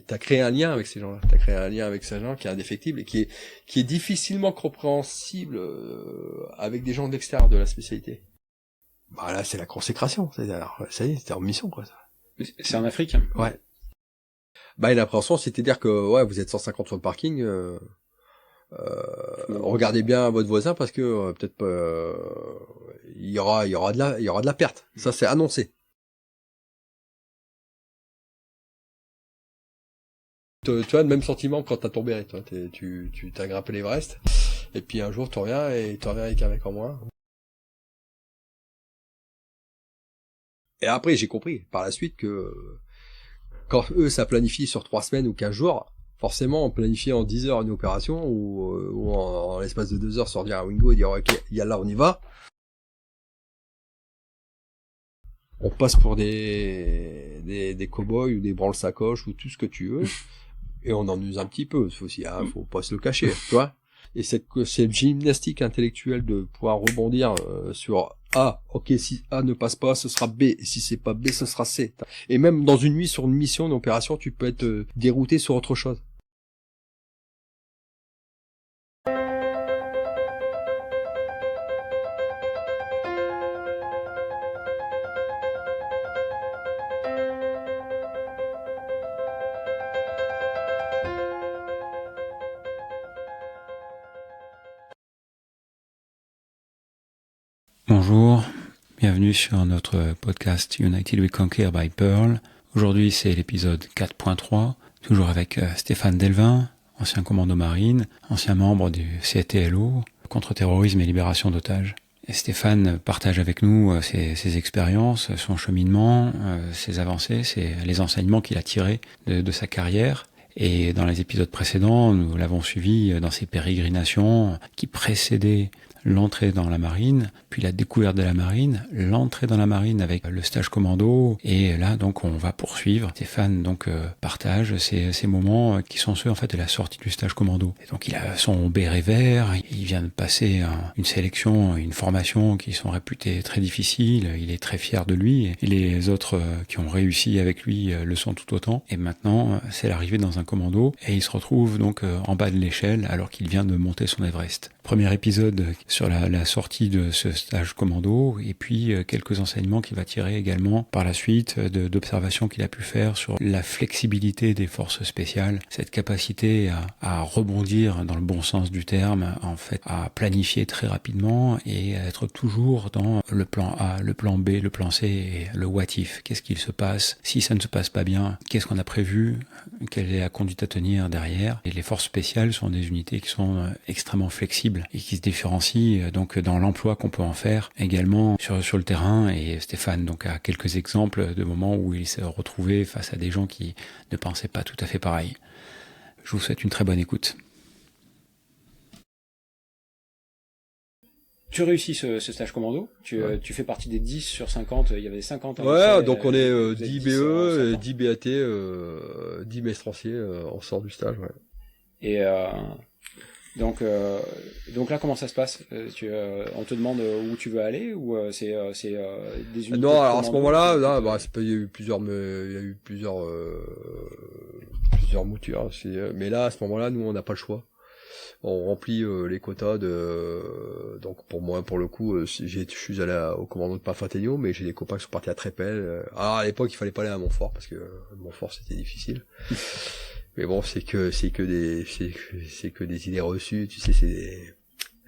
t'as créé un lien avec ces gens-là. T'as créé un lien avec ces gens qui est indéfectible et qui est difficilement compréhensible avec des gens de l'extérieur de la spécialité. Bah là, c'est la consécration. Alors, ça y est, c'était en mission, quoi. Ça. C'est en Afrique. Ouais. Bah, une appréhension, c'est-à-dire que, ouais, vous êtes 150 sur le parking, regardez bien votre voisin parce que peut-être il y aura de la perte. Ça, c'est annoncé. Tu as le même sentiment quand t'as tombé, toi. Tu t'as grimpé l'Everest, et puis un jour tu reviens avec un mec en moins. Et après, j'ai compris par la suite que quand eux ça planifie sur 3 semaines ou 15 jours, forcément on planifie en 10 heures une opération ou en l'espace de 2 heures sortir un Wingo et dire ok, yallah, on y va. On passe pour des cow-boys ou des branle-sacoches ou tout ce que tu veux. Et on en use un petit peu, faut pas se le cacher, tu vois. Et cette gymnastique intellectuelle de pouvoir rebondir sur A, ok, si A ne passe pas, ce sera B, et si c'est pas B, ce sera C. Et même dans une nuit, sur une mission, une opération, tu peux être dérouté sur autre chose. Bonjour, bienvenue sur notre podcast United We Conquer by Pearl. Aujourd'hui c'est l'épisode 4.3, toujours avec Stéphane Delvin, ancien commando marine, ancien membre du CTLO, contre-terrorisme et libération d'otages. Et Stéphane partage avec nous ses expériences, son cheminement, ses avancées, les enseignements qu'il a tirés de sa carrière. Et dans les épisodes précédents, nous l'avons suivi dans ses pérégrinations qui précédaient l'entrée dans la marine, puis la découverte de la marine, l'entrée dans la marine avec le stage commando, et là donc on va poursuivre. Stéphane donc partage ces moments qui sont ceux en fait de la sortie du stage commando. Et donc il a son béret vert, il vient de passer une sélection, une formation qui sont réputées très difficiles, il est très fier de lui, et les autres qui ont réussi avec lui le sont tout autant. Et maintenant c'est l'arrivée dans un commando, et il se retrouve donc en bas de l'échelle alors qu'il vient de monter son Everest. Premier épisode sur la sortie de ce stage commando, et puis quelques enseignements qu'il va tirer également par la suite d'observations qu'il a pu faire sur la flexibilité des forces spéciales, cette capacité à rebondir dans le bon sens du terme, en fait, à planifier très rapidement et à être toujours dans le plan A, le plan B, le plan C et le what if. Qu'est-ce qu'il se passe si ça ne se passe pas bien? Qu'est-ce qu'on a prévu? Quelle est la conduite à tenir derrière? Et les forces spéciales sont des unités qui sont extrêmement flexibles et qui se différencient donc dans l'emploi qu'on peut en faire également sur le terrain. Et Stéphane donc a quelques exemples de moments où il s'est retrouvé face à des gens qui ne pensaient pas tout à fait pareil. Je vous souhaite une très bonne écoute. Tu réussis ce stage commando, tu fais partie des 10 sur 50, il y avait 50 Ouais, donc on est 10 BE, 10 BAT, 10 maestranciers, on sort du stage, ouais. Et donc là, comment ça se passe? On te demande où tu veux aller, ou c'est des unités? Non, alors à ce moment-là, il y a eu plusieurs moutures. Mais là, à ce moment-là, nous, on n'a pas le choix. On remplit les quotas donc pour moi, pour le coup, je suis allé au commando de Pafatenio, mais j'ai des copains qui sont partis à Trépel. Alors à l'époque, il fallait pas aller à Montfort parce que Montfort c'était difficile. Mais bon, c'est que des idées reçues, tu sais, c'est les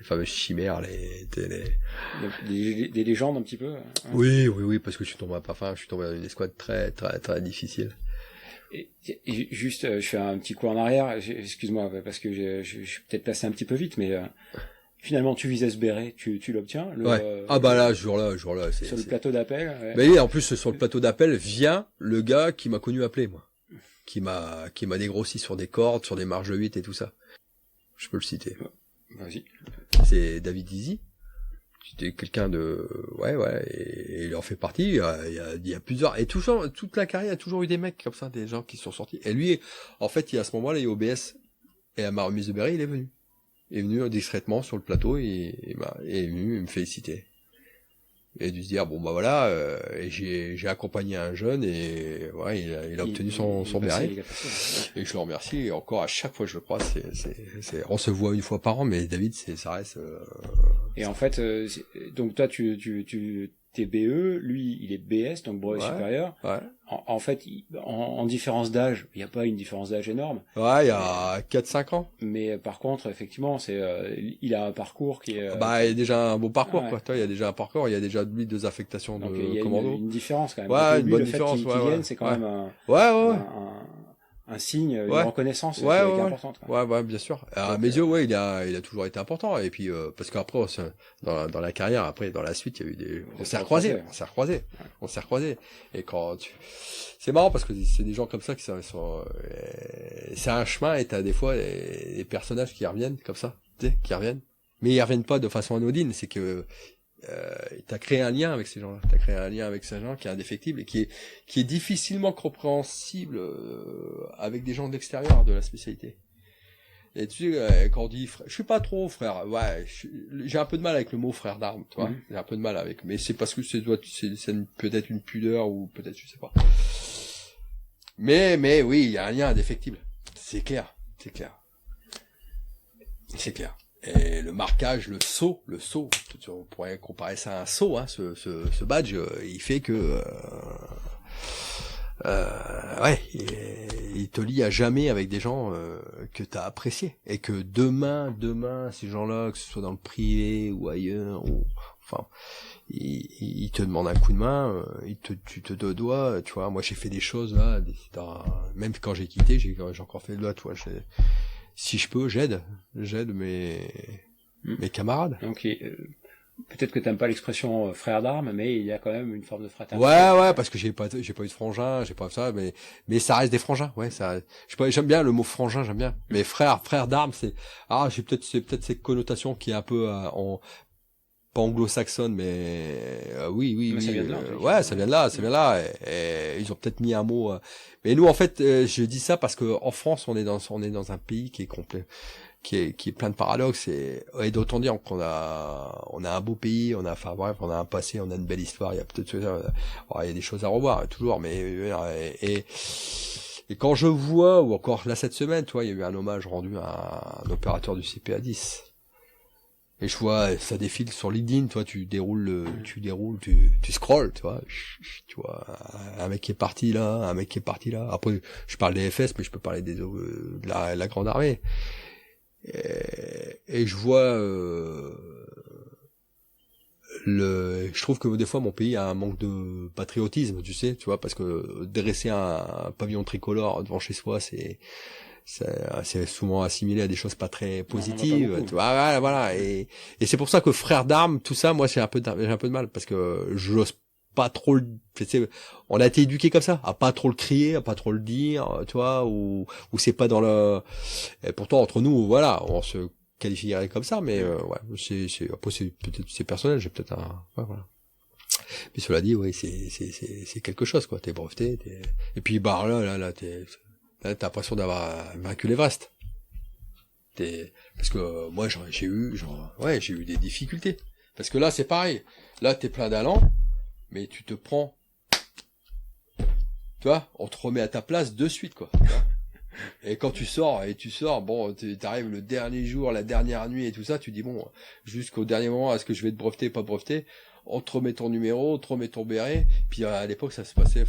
fameuses chimères, des légendes un petit peu. Hein. Oui, parce que je suis tombé dans une escouade très très très difficile. Et juste, je fais un petit coup en arrière, excuse-moi, parce que je suis peut-être passé un petit peu vite, mais finalement tu visais ce béret, tu l'obtiens. Ouais. Là, ce jour-là, sur le plateau d'appel. Ouais. Mais oui, en plus sur le plateau d'appel vient le gars qui m'a connu appeler, moi, qui m'a dégrossi sur des cordes, sur des marges de 8 et tout ça. Je peux le citer. Vas-y. C'est David Dizzy. C'était quelqu'un de et il en fait partie. Il y a plusieurs, et toujours toute la carrière, il y a toujours eu des mecs comme ça, des gens qui sont sortis. Et lui, en fait, à ce moment-là, il est OBS, et à ma remise de béret, il est venu. Il est venu discrètement sur le plateau et est venu me féliciter. Et de se dire bon bah voilà, et j'ai accompagné un jeune et ouais, il a obtenu son béret. Et je le remercie. Et encore à chaque fois que je le croise, on se voit une fois par an, mais David, ça reste. Et en fait, donc toi t'es BE, lui il est BS, donc brevet supérieur. Ouais. En fait, en différence d'âge, il n'y a pas une différence d'âge énorme. Ouais, il y a 4-5 ans. Mais par contre, effectivement, il a un parcours qui est... il y a déjà un beau parcours, quoi. Toi, il y a déjà un parcours, il y a déjà lui 2 affectations donc, de commando. Il y a une différence quand même. Ouais, donc, une bonne différence. Qu'il vienne, c'est quand même un signe, une reconnaissance qui est importante. Ouais, bien sûr. À mes yeux, il a toujours été important. Et puis, parce qu'après, dans la carrière, après, dans la suite, il y a eu on s'est recroisés. Et c'est marrant parce que c'est des gens comme ça qui sont, c'est un chemin et t'as des fois des personnages qui reviennent comme ça, qui reviennent. Mais ils reviennent pas de façon anodine, c'est que, t'as créé un lien avec ces gens-là. T'as créé un lien avec ces gens qui est indéfectible et qui est difficilement compréhensible avec des gens de l'extérieur de la spécialité. Et tu sais, quand on dit je suis pas trop frère, j'ai un peu de mal avec le mot frère d'armes, tu vois. J'ai un peu de mal avec, mais c'est parce que c'est peut-être une pudeur ou peut-être je sais pas. Mais oui, il y a un lien indéfectible. C'est clair. Et le marquage, le sceau, on pourrait comparer ça à un sceau, hein, ce badge, il fait que, il te lie à jamais avec des gens que t'as appréciés et que demain, ces gens-là, que ce soit dans le privé ou ailleurs, ils te demandent un coup de main, tu te dois, tu vois. Moi, j'ai fait des choses là, même quand j'ai quitté, j'ai encore fait là, tu vois. Si je peux, j'aide mes camarades. Donc, peut-être que t'aimes pas l'expression frère d'armes, mais il y a quand même une forme de fraternité. Ouais, parce que j'ai pas eu de frangin, j'ai pas ça, mais ça reste des frangins, j'aime bien le mot frangin, j'aime bien. Mais frère d'armes, c'est peut-être cette connotation qui est un peu pas anglo-saxonne, mais oui. Ça vient de là. Ça vient de là. Et ils ont peut-être mis un mot. Mais nous, en fait, je dis ça parce que en France, on est dans un pays qui est complet, qui est plein de paradoxes et d'autant dire qu'on on a un beau pays, on a un passé, on a une belle histoire. Il y a peut-être il y a des choses à revoir toujours, mais et quand je vois, ou encore là cette semaine, il y a eu un hommage rendu à un opérateur du CPA-10. Et je vois, ça défile sur LinkedIn, tu déroules, tu scrolles, tu vois, un mec qui est parti là. Après, je parle des FS, mais je peux parler de la grande armée. Et je vois, je trouve que des fois mon pays a un manque de patriotisme, tu vois, parce que dresser un pavillon tricolore devant chez soi, c'est souvent assimilé à des choses pas très positives, tu vois, voilà, et c'est pour ça que frère d'armes, tout ça, moi j'ai un peu de mal parce que j'ose pas trop on a été éduqué comme ça, à pas trop le crier, à pas trop le dire, tu vois, ou c'est pas dans et pourtant entre nous, voilà, on se qualifierait comme ça, mais après c'est personnel, j'ai peut-être voilà. Mais cela dit, c'est quelque chose, quoi, t'es breveté, et puis là t'as l'impression d'avoir vaincu l'Everest. Parce que moi j'ai eu des difficultés. Parce que là c'est pareil. Là t'es plein d'allant, mais tu te prends. Tu vois, on te remet à ta place de suite, quoi. Et quand tu sors, bon, t'arrives le dernier jour, la dernière nuit et tout ça, tu dis bon, jusqu'au dernier moment, est-ce que je vais te breveter, pas te breveter? On te remet ton numéro, on te remet ton béret. Puis à l'époque, ça se passait,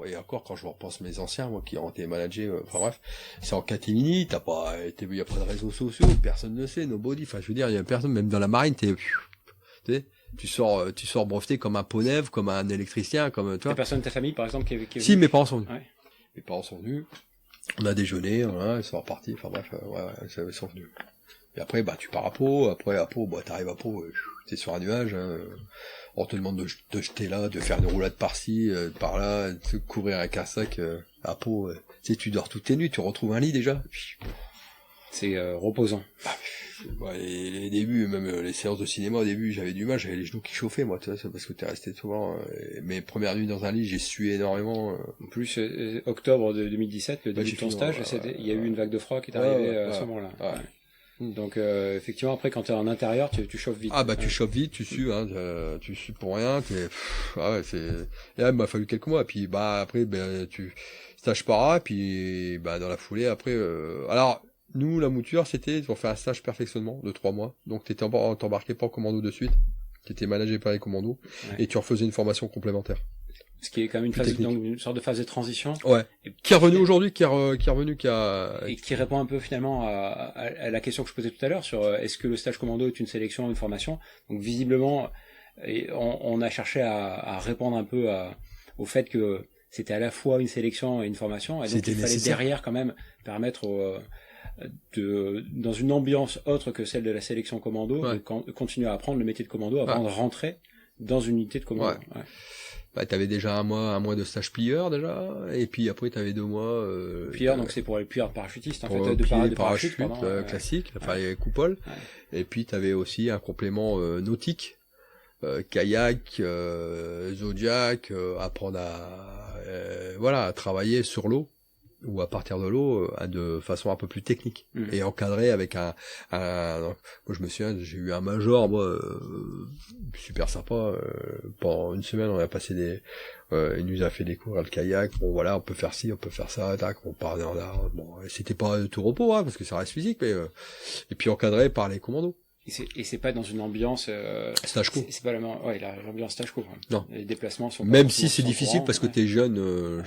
et encore quand je repense mes anciens, moi qui ont été managés, bref, c'est en catimini, y a pas de réseaux sociaux, personne ne sait, nobody, je veux dire, il y a personne, même dans la marine, tu sors breveté comme un poney, comme un électricien, comme toi. Il y a personne de ta famille, par exemple, qui est Si, mes parents sont venus. Ouais. Mes parents sont venus. On a déjeuné, ils sont repartis, ils sont venus. Et après, tu pars à Pau, t'arrives à Pau, t'es sur un nuage, on te demande de jeter là, de faire une roulade par-ci, par-là, de courir avec un sac, à Pau, tu dors toutes tes nuits, tu retrouves un lit déjà. C'est reposant. Et les débuts, même les séances de cinéma, au début, j'avais du mal, j'avais les genoux qui chauffaient, moi, tu vois, c'est parce que t'es resté souvent, mes premières nuits dans un lit, j'ai sué énormément. En plus, octobre de 2017, le début de ton stage, il y a eu une vague de froid qui est arrivée à ce moment-là. Ouais. Donc effectivement après quand t'es en intérieur tu chauffes vite. Ah bah tu chauffes vite, tu sues, hein, tu sues pour rien, ah ouais, c'est. Et là il m'a fallu quelques mois, puis bah après tu stage para, puis bah dans la foulée après. Alors nous la mouture c'était on fait un stage perfectionnement de 3 mois, donc t'embarquais pas en commando de suite, t'étais managé par les commandos et tu refaisais une formation complémentaire. Ce qui est quand même une sorte de phase de transition. Ouais. Qui est revenu aujourd'hui, et qui répond un peu finalement à la question que je posais tout à l'heure sur est-ce que le stage commando est une sélection ou une formation. Donc visiblement, on a cherché à répondre un peu au fait que c'était à la fois une sélection et une formation. Et donc il fallait derrière quand même permettre dans une ambiance autre que celle de la sélection commando, de continuer à apprendre le métier de commando avant de rentrer dans une unité de commando. Ouais. Bah, t'avais déjà un mois de stage plieur déjà, et puis après t'avais 2 mois. Plieur, donc c'est pour les plieurs parachutistes en fait, de parachute classique, enfin les coupoles. Ouais. Et puis t'avais aussi un complément nautique, kayak, zodiac, apprendre à travailler sur l'eau ou à partir de l'eau de façon un peu plus technique et encadré avec moi je me souviens, j'ai eu un major super sympa, pendant une semaine on a passé il nous a fait découvrir le kayak, bon voilà, on peut faire ci, on peut faire ça, tac, on part dans la, bon c'était pas tout repos parce que ça reste physique, mais et puis encadré par les commandos. Et c'est pas dans une ambiance stage co. C'est pas l'ambiance stage co. Non. Les déplacements sont même si c'est difficile parce que t'es jeune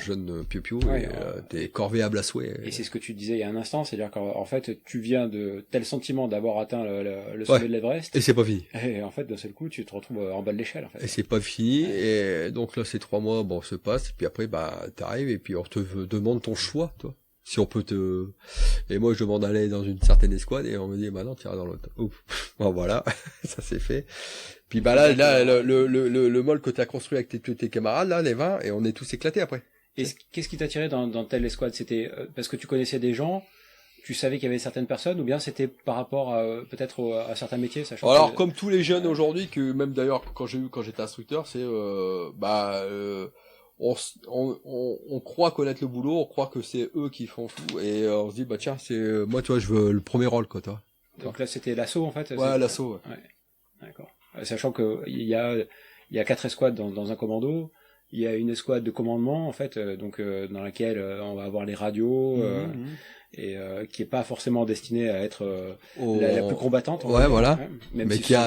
piou-piou et t'es corvéable à souhait. Et c'est ce que tu disais il y a un instant, c'est-à-dire qu'en fait tu viens de tel sentiment d'avoir atteint le sommet de l'Everest. Et c'est pas fini. Et en fait d'un seul coup tu te retrouves en bas de l'échelle en fait. Et c'est pas fini et donc là ces 3 mois se passent et puis après t'arrives et puis on te demande ton choix toi. Si on peut et moi je demande d'aller dans une certaine escouade et on me dit non tu iras dans l'autre. Ouf. Bon voilà, ça c'est fait. Puis là le mall que t'as construit avec tes camarades là, les 20, et on est tous éclatés après. Et qu'est-ce qui t'a tiré dans telle escouade? C'était parce que tu connaissais des gens, tu savais qu'il y avait certaines personnes, ou bien c'était par rapport peut-être à certains métiers, sachant alors comme tous les jeunes aujourd'hui, que même d'ailleurs quand j'étais instructeur, c'est on croit connaître le boulot, on croit que c'est eux qui font tout, et on se dit tiens, c'est moi je veux le premier rôle quoi toi. Donc là c'était l'assaut en fait. Ouais, l'assaut. Ouais. D'accord. Sachant que il y a 4 escouades dans un commando, il y a une escouade de commandement en fait, dans laquelle on va avoir les radios et qui est pas forcément destinée à être la plus combattante. Voilà. Même mais si qui est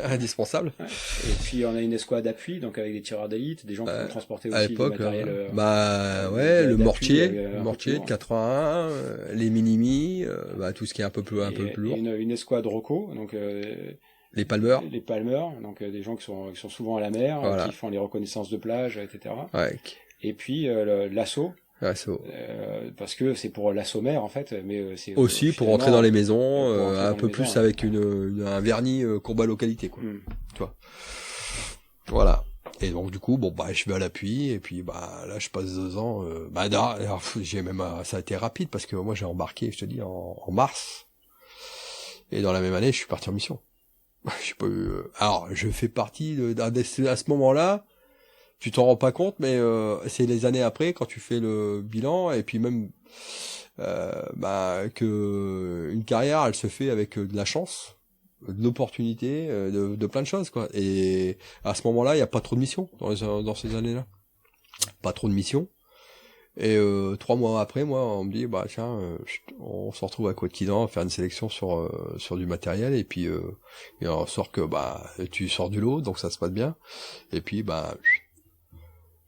indispensable. Ouais. Et puis on a une escouade d'appui, donc avec des tireurs d'élite, des gens qui vont transporter aussi du matériel. Le mortier de 81, les minimis, tout ce qui est un peu plus lourd. Une escouade roco, donc les palmeurs, donc des gens qui sont souvent à la mer, qui font les reconnaissances de plage, etc. Ouais. Et puis l'assaut. Parce que c'est pour l'assaut mer en fait, mais c'est aussi pour rentrer dans les maisons, un peu plus avec un vernis combat localité quoi. Tu vois. Voilà. Et donc du coup je vais à l'appui et puis là je passe 2 ans. J'ai même ça a été rapide parce que moi j'ai embarqué, je te dis, en mars. Et dans la même année je suis parti en mission. J'ai pas eu. Alors je fais partie à ce moment-là. Tu t'en rends pas compte, mais c'est les années après quand tu fais le bilan et puis même que une carrière, elle se fait avec de la chance, de l'opportunité, de plein de choses quoi. Et à ce moment-là, il y a pas trop de missions dans ces années-là. Pas trop de missions. Et 3 mois après, moi, on me dit tiens, on se retrouve à Côte-Quidan, faire une sélection sur du matériel et puis et on sort que tu sors du lot, donc ça se passe bien. Et puis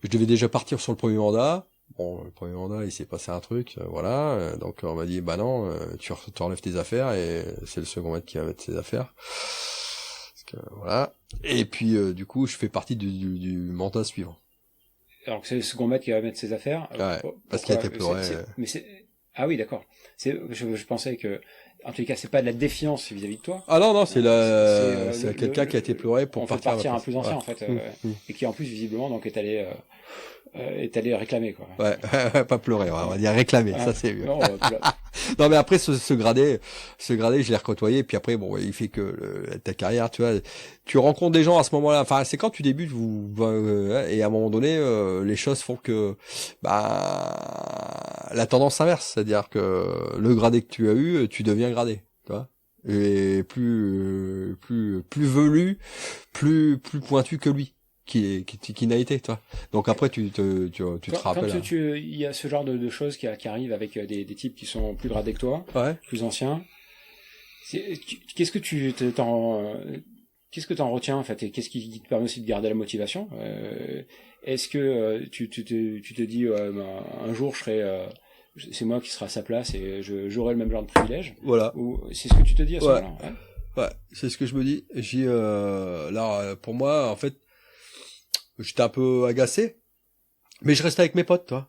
je devais déjà partir sur le premier mandat. Bon, le premier mandat, il s'est passé un truc, voilà. Donc on m'a dit non, tu enlèves tes affaires et c'est le second maître qui va mettre ses affaires. Parce que, voilà. Et puis du coup, je fais partie du mandat suivant. Alors que c'est le second maître qui va mettre ses affaires. Parce qu'il a été pleuré. Ah oui, d'accord. Je pensais que, en tous les cas, c'est pas de la défiance vis-à-vis de toi. Ah non, c'est quelqu'un qui a été pleuré pour partir un plus ancien en fait, et qui en plus visiblement donc est allé réclamer quoi. Ouais, pas pleurer, on va dire réclamer, ça c'est mieux. Non mais après ce gradé, je l'ai recôtoyé, puis après il fait que ta carrière, tu vois, tu rencontres des gens à ce moment-là. Enfin, c'est quand tu débutes, et à un moment donné, les choses font que la tendance s'inverse, c'est-à-dire que le gradé que tu as eu, tu deviens gradé. et plus velu, plus pointu que lui, qui n'a été, toi. Donc après, tu te rappelles. Quand il y a ce genre de choses qui arrivent avec des types qui sont plus gradés que toi, plus anciens. Qu'est-ce que t'en retiens en fait, et qu'est-ce qui te permet aussi de garder la motivation? Est-ce que tu te dis un jour c'est moi qui serai à sa place et j'aurai le même genre de privilège? Voilà. Ou c'est ce que tu te dis à ce moment-là? Ouais, c'est ce que je me dis. Là, pour moi, en fait, j'étais un peu agacé, mais je restais avec mes potes, toi.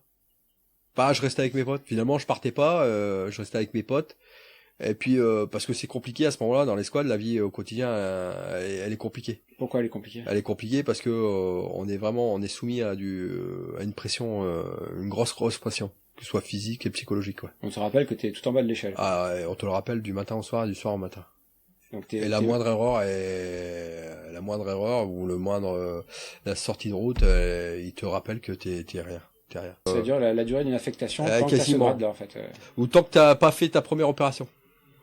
Je restais avec mes potes. Finalement, je partais pas, je restais avec mes potes. Et puis parce que c'est compliqué à ce moment-là dans l'escouade, la vie au quotidien, elle est compliquée. Pourquoi elle est compliquée? Elle est compliquée parce que on est soumis à une pression, une grosse pression, que ce soit physique et psychologique. Ouais. On te rappelle que t'es tout en bas de l'échelle. Ah, on te le rappelle du matin au soir et du soir au matin. Donc la moindre erreur ou la sortie de route, il te rappelle que t'es rien. C'est-à-dire la durée d'une affectation tant que t'as ce grade là en fait. Ou tant que t'as pas fait ta première opération.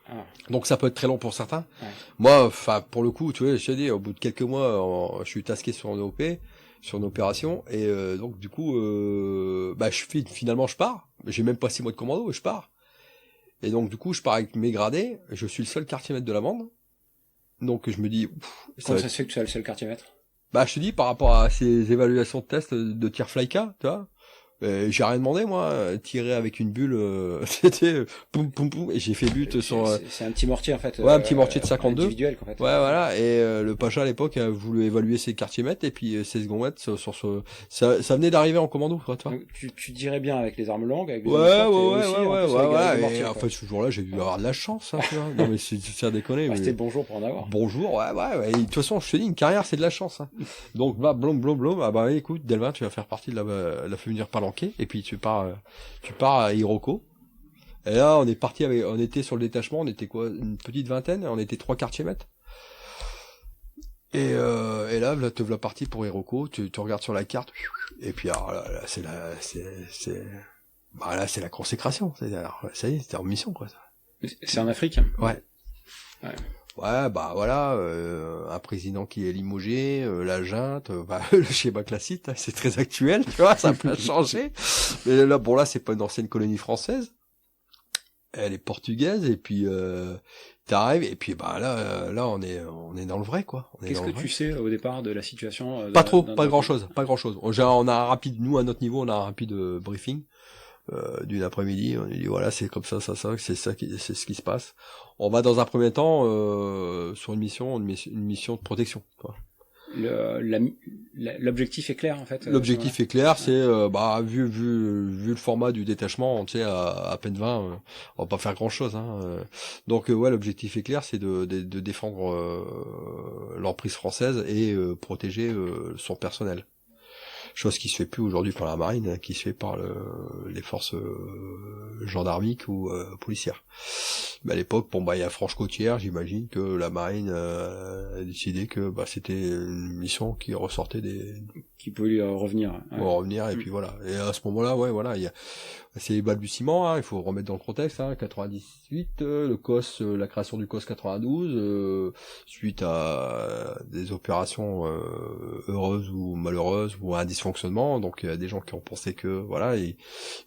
Ah. Donc ça peut être très long pour certains. Ouais. Moi, pour le coup, tu vois, je t'ai dit, au bout de quelques mois, je suis tasqué sur une OP, sur une opération, et donc du coup, finalement je pars. J'ai même pas 6 mois de commando, et je pars. Et donc du coup, je pars avec mes gradés. Je suis le seul quartier-maître de la bande. Donc je me dis. Comment ça se fait que tu es le seul quartier-maître? Je te dis par rapport à ces évaluations de tests de tir Flyka, tu vois. J'ai rien demandé moi, tirer avec une bulle, c'était poum poum poum, et j'ai fait but sur. C'est un petit mortier en fait. Ouais, un petit mortier de 52. Individuel en fait. Ouais, voilà. Et le Pacha à l'époque a voulu évaluer ses quartiers-mètres et puis ses secondes sur ce. Ça venait d'arriver en commando, toi. Donc, tu dirais bien avec les armes longues, avec les ouais. Et en fait, ce jour-là, j'ai dû avoir de la chance, hein, tu vois. Non mais c'est à déconner. C'était bonjour pour en avoir. Bonjour, ouais. Et de toute façon, je te dis, une carrière, c'est de la chance. Hein. Donc blom. Écoute, Delvin, tu vas faire partie de la Féminire Palanquée. Et puis tu pars à Hiroko. Et là, on était sur le détachement, on était quoi, une petite vingtaine, on était 3 quartiers-mètres. Et là, te voilà parti pour Hiroko, tu regardes sur la carte, et puis alors là, c'est la consécration. Ça y est, c'est en mission, quoi. C'est en Afrique? Ouais. Ouais, un président qui est limogé, la junte, le schéma classique, c'est très actuel, tu vois, ça a pas changé. Mais là, c'est pas une ancienne colonie française. Elle est portugaise, et puis, t'arrives, et puis, là, on est dans le vrai, quoi. Qu'est-ce que tu sais au départ de la situation? Pas grand chose. On a un rapide, nous, à notre niveau, on a un rapide briefing. D'une après-midi, on dit voilà, c'est comme ça, c'est ce qui se passe. On va dans un premier temps sur une mission de protection. Quoi. L'objectif est clair en fait. L'objectif est clair, c'est vu le format du détachement, tu sais, à peine 20, on va pas faire grand chose. Hein. Donc l'objectif est clair, c'est de défendre l'emprise française et protéger son personnel. Chose qui se fait plus aujourd'hui par la marine, qui se fait par les forces gendarmiques ou policières. Mais à l'époque, il y a Franche-Côtière, j'imagine que la marine a décidé que c'était une mission qui ressortait qui pouvait revenir. Revenir, et puis voilà. Et à ce moment-là, c'est les balbutiements, hein, il faut remettre dans le contexte, 98, le COS, la création du COS 92, suite à des opérations heureuses ou malheureuses ou à un dysfonctionnement, donc il y a des gens qui ont pensé que il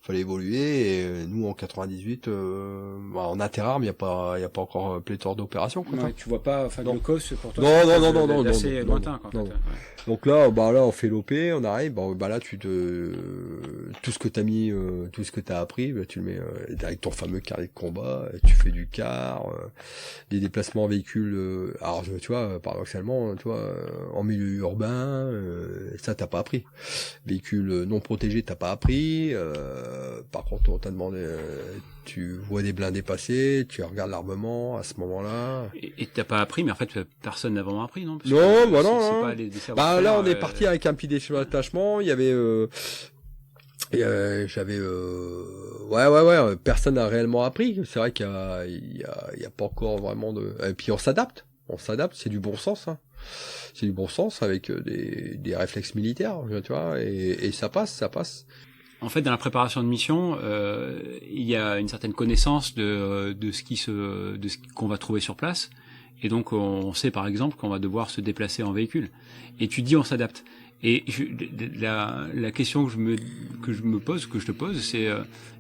fallait évoluer, et nous en 98, en interarmes, il y a pas encore pléthore d'opérations. Ouais, tu vois pas, le COS pour toi non, assez lointain. Donc là, on fait l'OP, on arrive, là tout ce que t'as mis, tout ce que t'as appris, tu le mets avec ton fameux carnet de combat, tu fais du car, des déplacements en véhicule, alors tu vois, paradoxalement, tu vois, en milieu urbain, ça t'as pas appris. Véhicule non protégé, t'as pas appris, par contre on t'a demandé, tu vois des blindés passer, tu regardes l'armement à ce moment-là. Et t'as pas appris, mais en fait personne n'a vraiment appris, non? Non, là on est parti avec un petit détachement, il y avait personne n'a réellement appris. C'est vrai qu'il y a pas encore vraiment de. Et puis on s'adapte, c'est du bon sens. Hein. C'est du bon sens avec des réflexes militaires, tu vois, et ça passe. En fait, dans la préparation de mission, il y a une certaine connaissance de ce qu'on va trouver sur place, et donc on sait par exemple qu'on va devoir se déplacer en véhicule. Et tu dis on s'adapte. Et la question que je te pose, c'est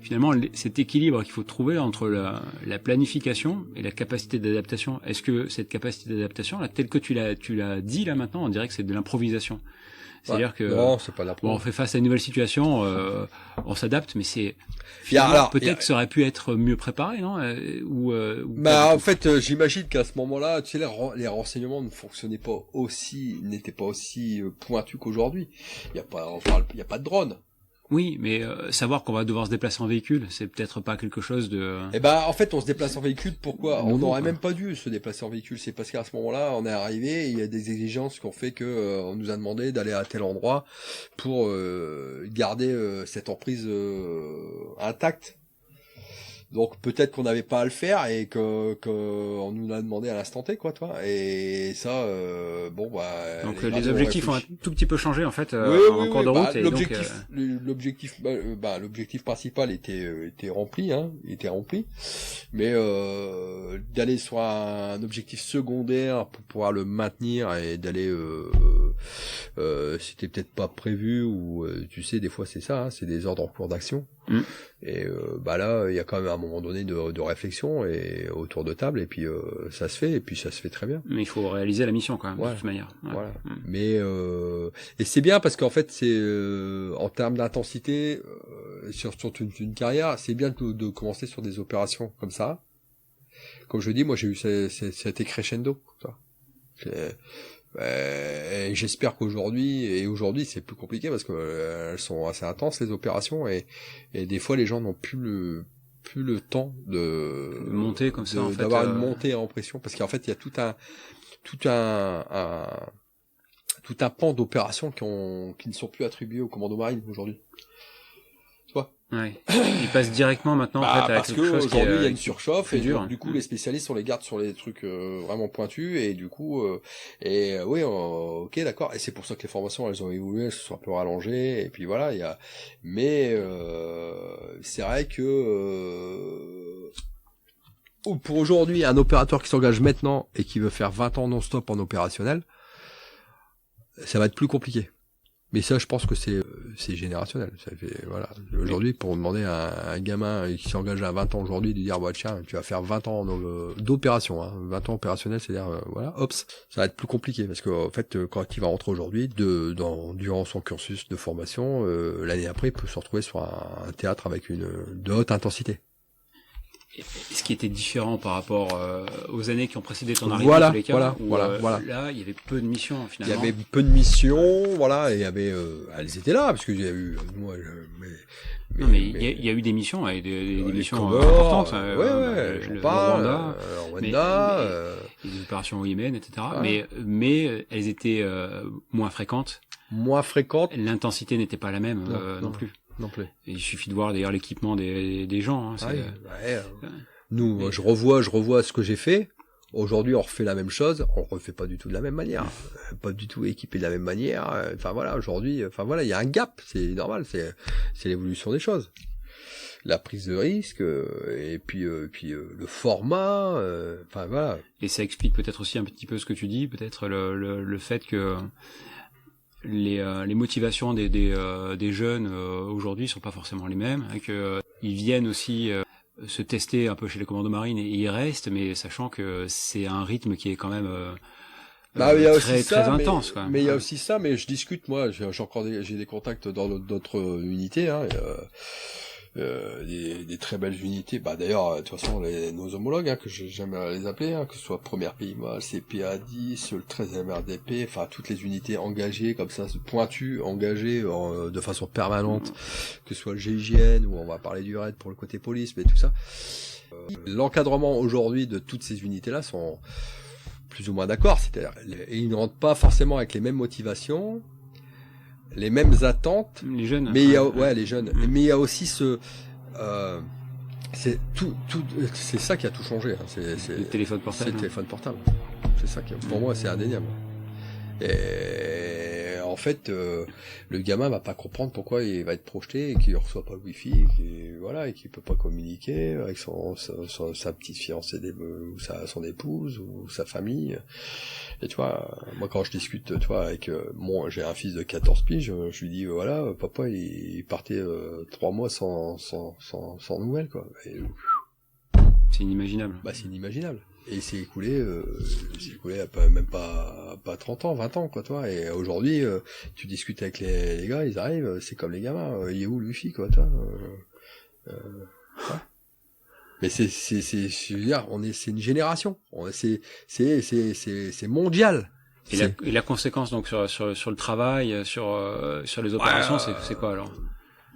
finalement cet équilibre qu'il faut trouver entre la planification et la capacité d'adaptation. Est-ce que cette capacité d'adaptation, là, telle que tu l'as dit là maintenant, on dirait que c'est de l'improvisation. C'est-à-dire que non, c'est pas on fait face à une nouvelle situation, on s'adapte, mais peut-être que ça aurait pu être mieux préparé, non en fait, j'imagine qu'à ce moment-là, tu sais, les renseignements n'étaient pas aussi pointus qu'aujourd'hui. Il y a pas de drone. Oui, mais savoir qu'on va devoir se déplacer en véhicule, c'est peut-être pas quelque chose de... En fait, on se déplace en véhicule, pourquoi? On n'aurait même pas dû se déplacer en véhicule. C'est parce qu'à ce moment-là, on est arrivé, il y a des exigences qui ont fait que on nous a demandé d'aller à tel endroit pour garder cette emprise intacte. Donc peut-être qu'on n'avait pas à le faire et que on nous l'a demandé à l'instant T, quoi, toi. Et ça, donc les objectifs ont un tout petit peu changé en fait en cours de route. L'objectif principal était rempli, mais d'aller sur un objectif secondaire pour pouvoir le maintenir et d'aller, c'était peut-être pas prévu ou tu sais, des fois c'est ça, hein, c'est des ordres en cours d'action. Et là il y a quand même un moment donné de réflexion et autour de table, et puis ça se fait, et puis ça se fait très bien. Mais il faut réaliser la mission quand même, de toute manière. Ouais. Voilà. Mais et c'est bien parce qu'en fait c'est en termes d'intensité sur toute une carrière, c'est bien de commencer sur des opérations comme ça. Comme je dis, moi j'ai eu cet crescendo, ça. Et j'espère qu'aujourd'hui c'est plus compliqué parce que elles sont assez intenses, les opérations, et des fois les gens n'ont plus le temps de monter comme ça, d'avoir une montée en pression, parce qu'en fait il y a tout un pan d'opérations qui ne sont plus attribués au commando marine aujourd'hui. Tu vois? Ouais. Ils passent directement maintenant en fait, parce avec quelque chose aujourd'hui il y a une surchauffe, et dur, du coup les spécialistes on les garde sur les trucs vraiment pointus, et du coup ok, d'accord, et c'est pour ça que les formations elles ont évolué, elles se sont un peu rallongées, et puis voilà, c'est vrai que pour aujourd'hui un opérateur qui s'engage maintenant et qui veut faire 20 ans non-stop en opérationnel, ça va être plus compliqué. Mais ça, je pense que c'est générationnel. Ça fait, voilà. Aujourd'hui, pour demander à un gamin qui s'engage à 20 ans aujourd'hui de dire, tiens, tu vas faire 20 ans d'opération, hein, 20 ans opérationnel, c'est-à-dire, ça va être plus compliqué, parce que, en fait, quand il va rentrer aujourd'hui, durant son cursus de formation, l'année après, il peut se retrouver sur un théâtre avec de haute intensité. Ce qui était différent par rapport aux années qui ont précédé ton arrivée, dans tous les cas, voilà. Là, il y avait peu de missions finalement. Il y avait peu de missions, voilà, et il y avait, elles étaient là, parce qu'il y a eu, il y a eu des missions, et des missions importantes. Le Rwanda, les opérations au Yémen, etc. Mais elles étaient moins fréquentes. L'intensité n'était pas la même non plus. Et il suffit de voir d'ailleurs l'équipement des gens. Hein, Nous, je revois ce que j'ai fait. Aujourd'hui, on refait la même chose. On le refait pas du tout de la même manière. Pas du tout équipé de la même manière. Aujourd'hui, il y a un gap. C'est normal. C'est l'évolution des choses. La prise de risque, et puis le format. Et ça explique peut-être aussi un petit peu ce que tu dis. Peut-être le fait que les motivations des jeunes aujourd'hui sont pas forcément les mêmes, et que ils viennent aussi se tester un peu chez les commandos marines, et ils restent, mais sachant que c'est un rythme qui est quand même très intense. Mais il y a aussi ça, mais je discute, moi, j'ai des contacts dans d'autres unités, hein, des très belles unités, d'ailleurs de toute façon nos homologues, que j'aime les appeler, que ce soit Première PIMA, CPA10, le 13e RDP, toutes les unités engagées comme ça, pointues, engagées de façon permanente, que ce soit le GIGN, ou on va parler du RAID pour le côté police, mais tout ça. L'encadrement aujourd'hui de toutes ces unités-là sont plus ou moins d'accord, c'est-à-dire ils ne rentrent pas forcément avec les mêmes motivations, les mêmes attentes, les jeunes, mais il y a les jeunes, mais il y a aussi c'est ça qui a tout changé, hein. C'est le téléphone portable. C'est le téléphone portable. C'est ça qui, pour moi, c'est indéniable. Et en fait, le gamin va pas comprendre pourquoi il va être projeté et qu'il reçoit pas le wifi, et qu'il peut pas communiquer avec sa petite fiancée ou son épouse ou sa famille. Et tu vois, moi quand je discute, tu vois, avec j'ai un fils de 14 piges, je lui dis voilà, papa il partait 3 mois sans nouvelles, quoi. Et, c'est inimaginable. Bah c'est inimaginable. Et il s'est écoulé même pas 30 ans, 20 ans, quoi, toi. Et aujourd'hui, tu discutes avec les gars, ils arrivent, c'est comme les gamins, il est où le wifi, quoi, toi. Ouais. Mais je veux dire, c'est une génération. C'est mondial. Et la conséquence, donc, sur le travail, sur les opérations, c'est quoi, alors?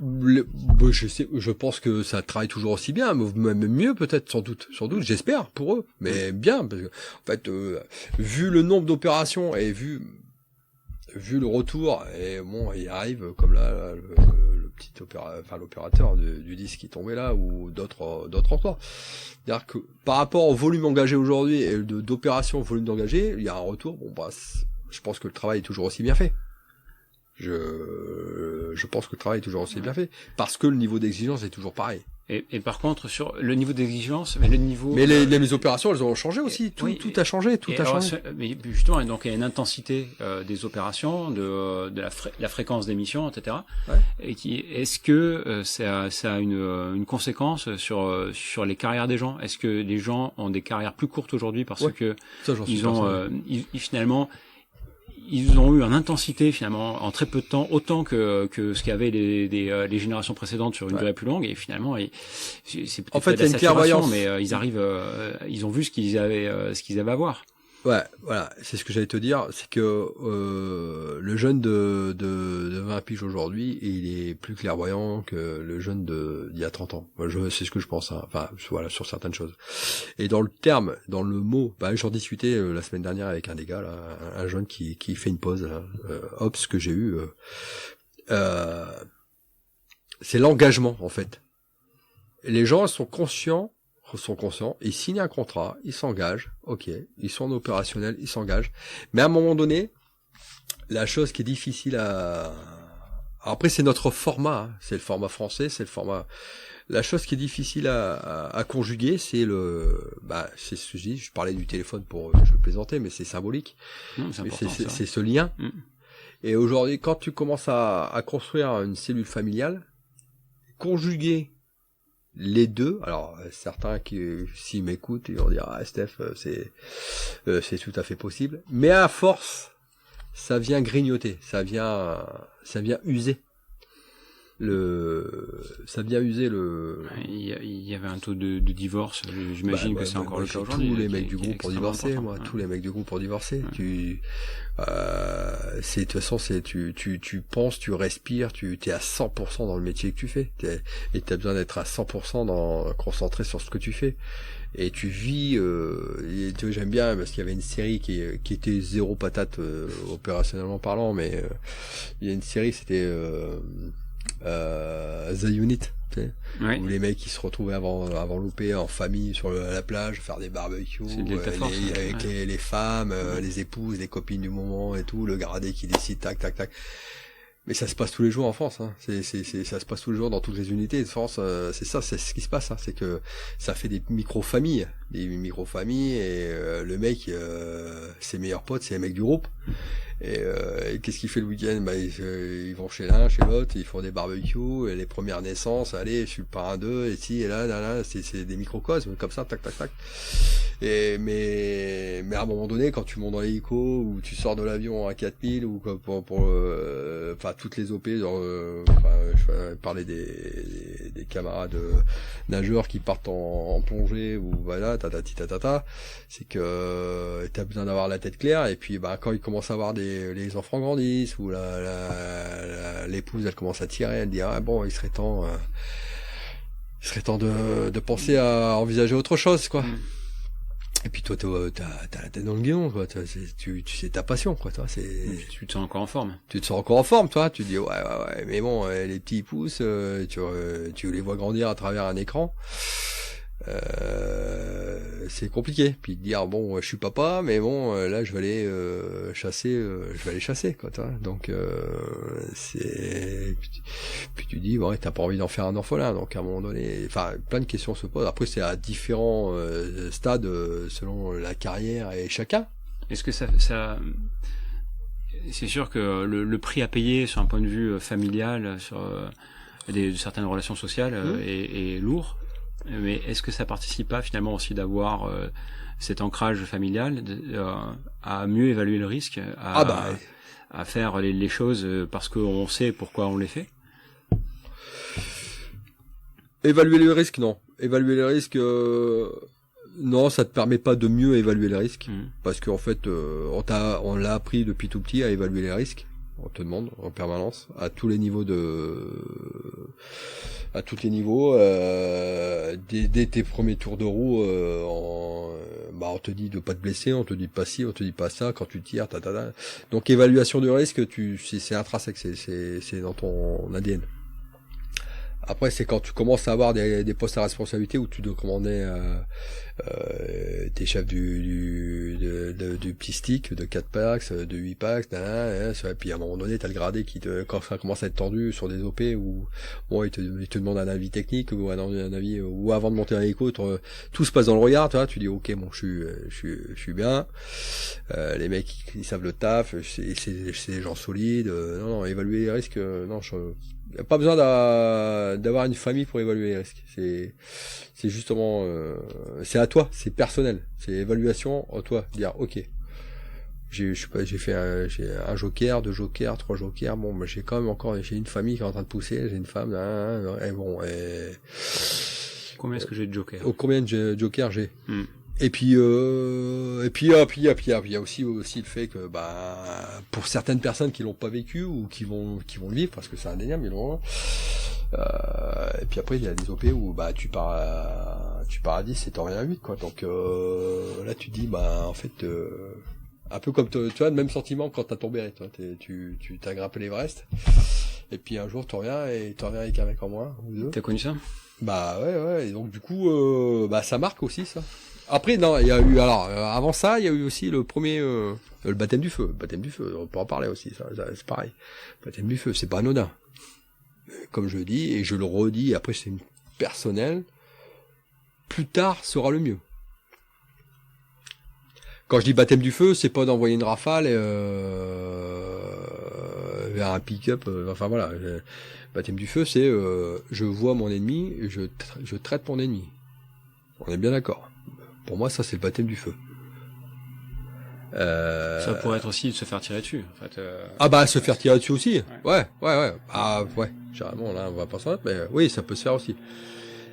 Je pense que ça travaille toujours aussi bien, même mieux peut-être, sans doute, j'espère pour eux, mais bien, parce que en fait, vu le nombre d'opérations et vu le retour, et bon, il arrive comme là le petit l'opérateur du disque qui tombait là, ou d'autres encore. C'est-à-dire que par rapport au volume engagé aujourd'hui et d'opérations au volume engagé, il y a un retour. Bon bah, je pense que le travail est toujours aussi bien fait. Je pense que le travail est toujours aussi bien fait, parce que le niveau d'exigence est toujours pareil. Et par contre, sur le niveau d'exigence, mais le niveau... Mais les opérations, elles ont changé aussi, tout a changé, tout a changé. Mais justement, donc il y a une intensité des opérations, de la fréquence d'émission, etc. Ouais. Et est-ce que ça a une conséquence sur les carrières des gens? Est-ce que les gens ont des carrières plus courtes aujourd'hui parce que finalement... Ils ont eu une intensité finalement en très peu de temps, autant que ce qu'avaient les générations précédentes sur une durée plus longue, et finalement c'est peut-être il y a une clairvoyance, mais ils ont vu ce qu'ils avaient à voir. Ouais, voilà, c'est ce que j'allais te dire, c'est que le jeune de 20 piges aujourd'hui, il est plus clairvoyant que le jeune d'il y a 30 ans. C'est ce que je pense, hein. Enfin, voilà, sur certaines choses. Et dans le mot, j'en discutais la semaine dernière avec un des gars, là, un jeune qui fait une pause, Ops, que j'ai eu. C'est l'engagement, en fait. Les gens sont conscients, ils signent un contrat, ils s'engagent, ok, ils sont en opérationnel, ils s'engagent, mais à un moment donné, la chose qui est difficile alors après c'est notre format, hein. C'est le format français, la chose qui est difficile à conjuguer, c'est c'est ce que je dis, je parlais du téléphone je plaisantais, mais c'est symbolique, c'est ce lien, et aujourd'hui, quand tu commences à construire une cellule familiale, conjuguer les deux, alors certains qui s'ils m'écoutent ils vont dire Steph, c'est tout à fait possible, mais à force ça vient grignoter, ça vient user ça vient user le... Il y avait un taux de divorce, j'imagine que c'est encore le cas aujourd'hui. Tous les mecs du groupe pour divorcer, tous les mecs du groupe pour divorcer. De toute façon, tu penses, tu respires, t'es à 100% dans le métier que tu fais. Et t'as besoin d'être à 100% concentré sur ce que tu fais. Et tu vis, j'aime bien, parce qu'il y avait une série qui était zéro patate, opérationnellement parlant, mais, il y a une série, c'était, The Unit, tu sais, où les mecs qui se retrouvaient avant louper en famille sur la plage, faire des barbecues avec les femmes, les épouses, les copines du moment et tout, le gradé qui décide tac tac tac. Mais ça se passe tous les jours en France, hein. Ça se passe tous les jours dans toutes les unités de France. C'est ce qui se passe, hein. C'est que ça fait des micro-familles, et le mec, ses meilleurs potes, c'est les mecs du groupe. Et qu'est-ce qu'il fait le week-end? Ils vont chez l'un, chez l'autre, ils font des barbecues, et les premières naissances, allez, je suis le parrain d'eux, et ci, et là, c'est des microcosmes, comme ça, tac, tac, tac. Mais à un moment donné, quand tu montes dans l'hélico, ou tu sors de l'avion à 4000, ou pour toutes les OP, je parlais des camarades nageurs qui partent en plongée, ou voilà, tatata, c'est que t'as besoin d'avoir la tête claire, et puis quand ils commencent à avoir les enfants grandissent, ou l'épouse elle commence à tirer, elle dit bon, il serait temps de penser à envisager autre chose, quoi. Et puis toi, t'as la tête dans le guidon, quoi. Tu sais ta passion, quoi. Toi, tu te sens encore en forme. Tu te sens encore en forme, toi. Tu te dis ouais. Mais bon, les petits ils poussent, tu les vois grandir à travers un écran. c'est compliqué. Puis de dire bon, je suis papa, mais bon, là je vais aller chasser, quoi. Donc c'est. Puis tu dis ouais, t'as pas envie d'en faire un orphelin. Donc à un moment donné, enfin, plein de questions se posent. Après, c'est à différents stades selon la carrière et chacun. Est-ce que ça... C'est sûr que le prix à payer sur un point de vue familial, sur certaines relations sociales est lourd. Mais est-ce que ça participe pas finalement aussi d'avoir cet ancrage familial à mieux évaluer le risque, à faire les choses parce qu'on sait pourquoi on les fait? Évaluer le risque, non. Évaluer le risque, non, ça te permet pas de mieux évaluer les risques, parce qu'en fait, on l'a appris depuis tout petit à évaluer les risques. On te demande en permanence à tous les niveaux dès tes premiers tours de roue, on te dit de pas te blesser, on te dit pas ci, on te dit pas ça quand tu tires, Donc évaluation de risque, c'est intrinsèque, c'est dans ton ADN. Après, c'est quand tu commences à avoir des postes à responsabilité où tu dois commander t'es chef du petit stick de 4 packs, de 8 packs, et puis à un moment donné, t'as le gradé quand ça commence à être tendu sur des OP où bon, il te demande un avis technique ou un avis, ou avant de monter un hélico, tout se passe dans le regard, tu dis ok, bon, je suis bien, les mecs ils savent le taf, c'est des gens solides, non, évaluer les risques, non, y a pas besoin d'avoir une famille pour évaluer les risques. C'est justement, c'est à toi, c'est personnel, c'est évaluation à toi. Dire ok, j'ai fait un joker, 2 jokers, 3 jokers. Bon, mais j'ai une famille qui est en train de pousser, j'ai une femme. Et bon, combien est-ce que j'ai de jokers? Combien de jokers j'ai? Et puis il y a aussi le fait que pour certaines personnes qui l'ont pas vécu ou qui vont le vivre, parce que c'est indéniable, et puis après il y a des OP où tu pars à 10 et t'en reviens à 8, quoi. Donc là tu dis en fait un peu comme tu vois le même sentiment quand t'as tombé, toi, tu t'as grimpé l'Everest et puis un jour t'en reviens avec un mec en moins ou deux. T'as connu ça? Ouais, et donc du coup ça marque aussi ça. Après, non, il y a eu, avant ça, il y a eu aussi le premier, le baptême du feu. Baptême du feu, on peut en parler aussi, ça c'est pareil. Baptême du feu, c'est pas anodin. Comme je le dis, et je le redis, après c'est personnel, plus tard sera le mieux. Quand je dis baptême du feu, c'est pas d'envoyer une rafale vers un pick-up, enfin voilà. Baptême du feu, c'est je vois mon ennemi, et je traite mon ennemi. On est bien d'accord. Pour moi, ça, c'est le baptême du feu. Ça pourrait être aussi de se faire tirer dessus, en fait. Se faire tirer dessus aussi. Ouais. Généralement, là, on va pas s'en mettre, mais oui, ça peut se faire aussi.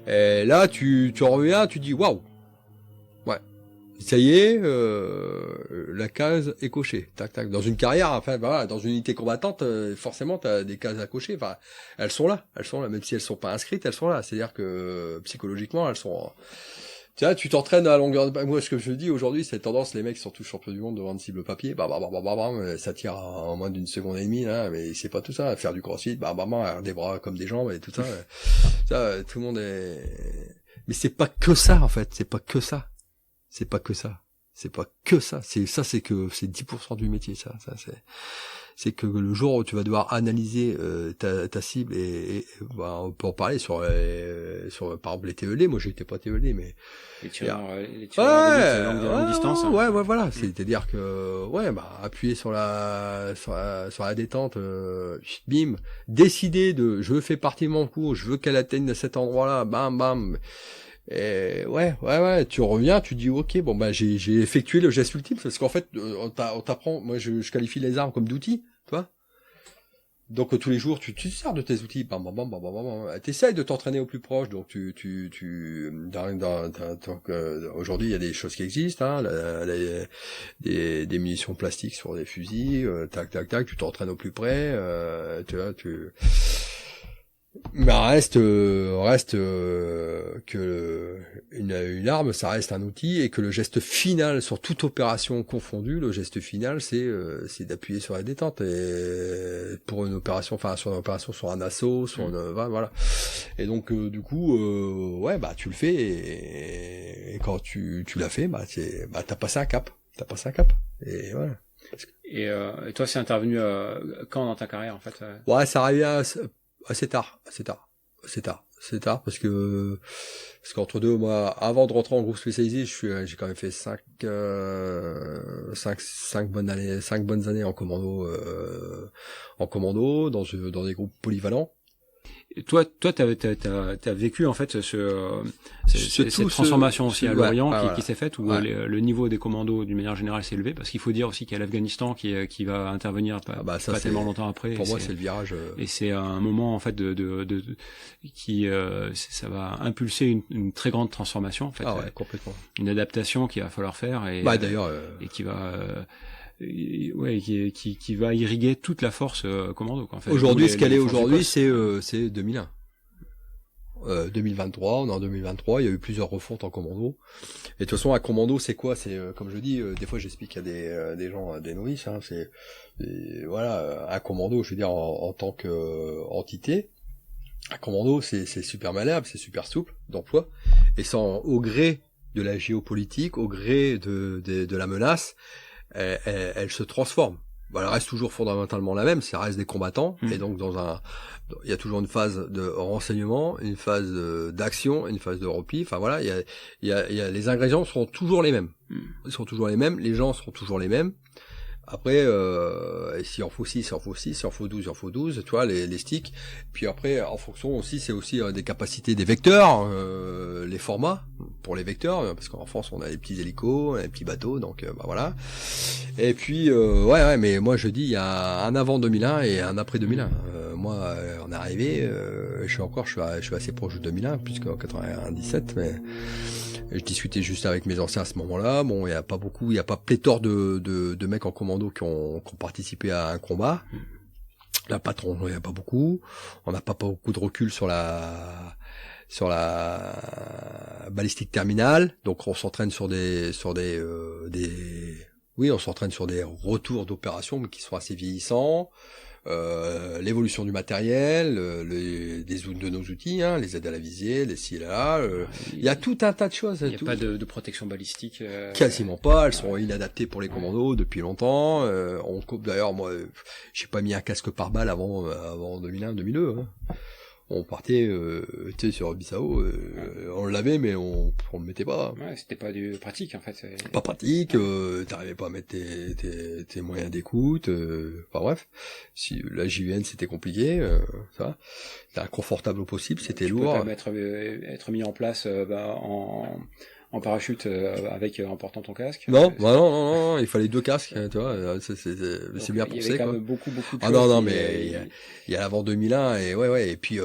Et là, tu reviens, tu dis, waouh. Ouais. Ça y est, la case est cochée. Tac, tac. Dans une carrière, enfin, dans une unité combattante, forcément, t'as des cases à cocher. Enfin, elles sont là. Même si elles sont pas inscrites, elles sont là. C'est-à-dire que, psychologiquement, elles sont, tu t'entraînes à longueur de... Moi, ce que je dis aujourd'hui, c'est tendance, les mecs sont tous champions du monde devant une cible papier, ça tire en moins d'une seconde et demie, là, mais c'est pas tout ça. Faire du crossfit, des bras comme des jambes et tout ça. Ça, tout le monde est... Mais c'est pas que ça, en fait. C'est pas que ça. C'est que 10% du métier, ça. C'est que le jour où tu vas devoir analyser ta cible et on peut en parler sur par exemple les TED. Moi j'étais pas TED, mais les tireurs de longue distance. Ouais, voilà. C'est-à-dire que appuyer sur la détente, bim, décider de je fais partie de mon cours, je veux qu'elle atteigne cet endroit-là, bam. Et ouais, tu reviens, tu dis ok, j'ai effectué le geste ultime, parce qu'en fait on t'apprend, moi je qualifie les armes comme d'outils, tu vois. Donc tous les jours tu te sers de tes outils, t'essayes de t'entraîner au plus proche, donc aujourd'hui il y a des choses qui existent, des munitions plastiques sur des fusils, tac, tu t'entraînes au plus près, tu vois, mais reste que une arme, ça reste un outil, et que le geste final sur toute opération confondue, le geste final, c'est d'appuyer sur la détente, et pour une opération, sur un assaut, sur voilà. Et donc du coup, tu le fais, et quand tu l'as fait, t'as passé un cap. Et voilà. Et toi, c'est intervenu quand dans ta carrière, en fait Ouais, ça arrivait assez tard, parce qu'entre deux, moi, avant de rentrer en groupe spécialisé, j'ai quand même fait 5 bonnes années en commando, dans des groupes polyvalents. Et toi, t'as vécu en fait cette transformation aussi à l'Orient qui s'est faite, où le niveau des commandos d'une manière générale s'est élevé, parce qu'il faut dire aussi qu'il y a l'Afghanistan qui va intervenir pas tellement longtemps après. Pour moi, c'est le virage. Et c'est un moment en fait ça va impulser une très grande transformation en fait. Complètement. Une adaptation qu'il va falloir faire et qui va qui va irriguer toute la force commando, quoi, en fait. Aujourd'hui, ce qu'elle est aujourd'hui, c'est 2001. 2023, on est en 2023, il y a eu plusieurs refontes en commando. Et de toute façon, un commando, c'est quoi? C'est comme je dis, des fois j'explique à des gens, des novices, hein, un commando, je veux dire en tant que entité. Un commando, c'est super malléable, c'est super souple d'emploi, et au gré de la géopolitique, au gré de la menace, elle se transforme. Elle reste toujours fondamentalement la même, ça reste des combattants, et donc il y a toujours une phase de renseignement, une phase d'action, une phase de repli. Enfin voilà, il y a les ingrédients seront toujours les mêmes. Ils seront toujours les mêmes, les gens seront toujours les mêmes. Après, s'il en faut 6, s'il en faut 6, s'il en faut 12, il en faut 12, tu vois, les sticks. Puis après, en fonction aussi, c'est aussi des capacités des vecteurs, les formats pour les vecteurs, parce qu'en France, on a les petits hélicos, on a les petits bateaux, donc voilà. Et puis, mais moi je dis, il y a un avant 2001 et un après 2001. Moi, on est arrivé, je suis assez proche de 2001, puisqu'en 97, mais... Je discutais juste avec mes anciens à ce moment-là. Bon, il y a pas pléthore de mecs en commando qui ont participé à un combat. Là, patron, il y a pas beaucoup. On n'a pas beaucoup de recul sur la balistique terminale. Donc, on s'entraîne on s'entraîne sur des retours d'opérations, mais qui sont assez vieillissants. L'évolution du matériel, de nos outils, hein, les aides à la visée, les ci et là. Il y a tout un tas de choses. Il n'y a pas de protection balistique. Quasiment pas. Elles sont inadaptées pour les commandos depuis longtemps. D'ailleurs, moi, j'ai pas mis un casque pare-balles avant 2001, 2002. Hein. On partait, sur Bissau, on l'avait, mais on le mettait pas. Ouais, c'était pas pratique, en fait. Pas pratique, t'arrivais pas à mettre tes moyens d'écoute, enfin bref. Si la JVN c'était compliqué, ça. C'était inconfortable au possible, c'était lourd. Tu peux pas être mis en place, en parachute en portant ton casque. Non, il fallait 2 casques, tu vois, c'est bien pensé, quoi. Il y avait quand même beaucoup de choses. Non, mais il y a l'avant 2001 et puis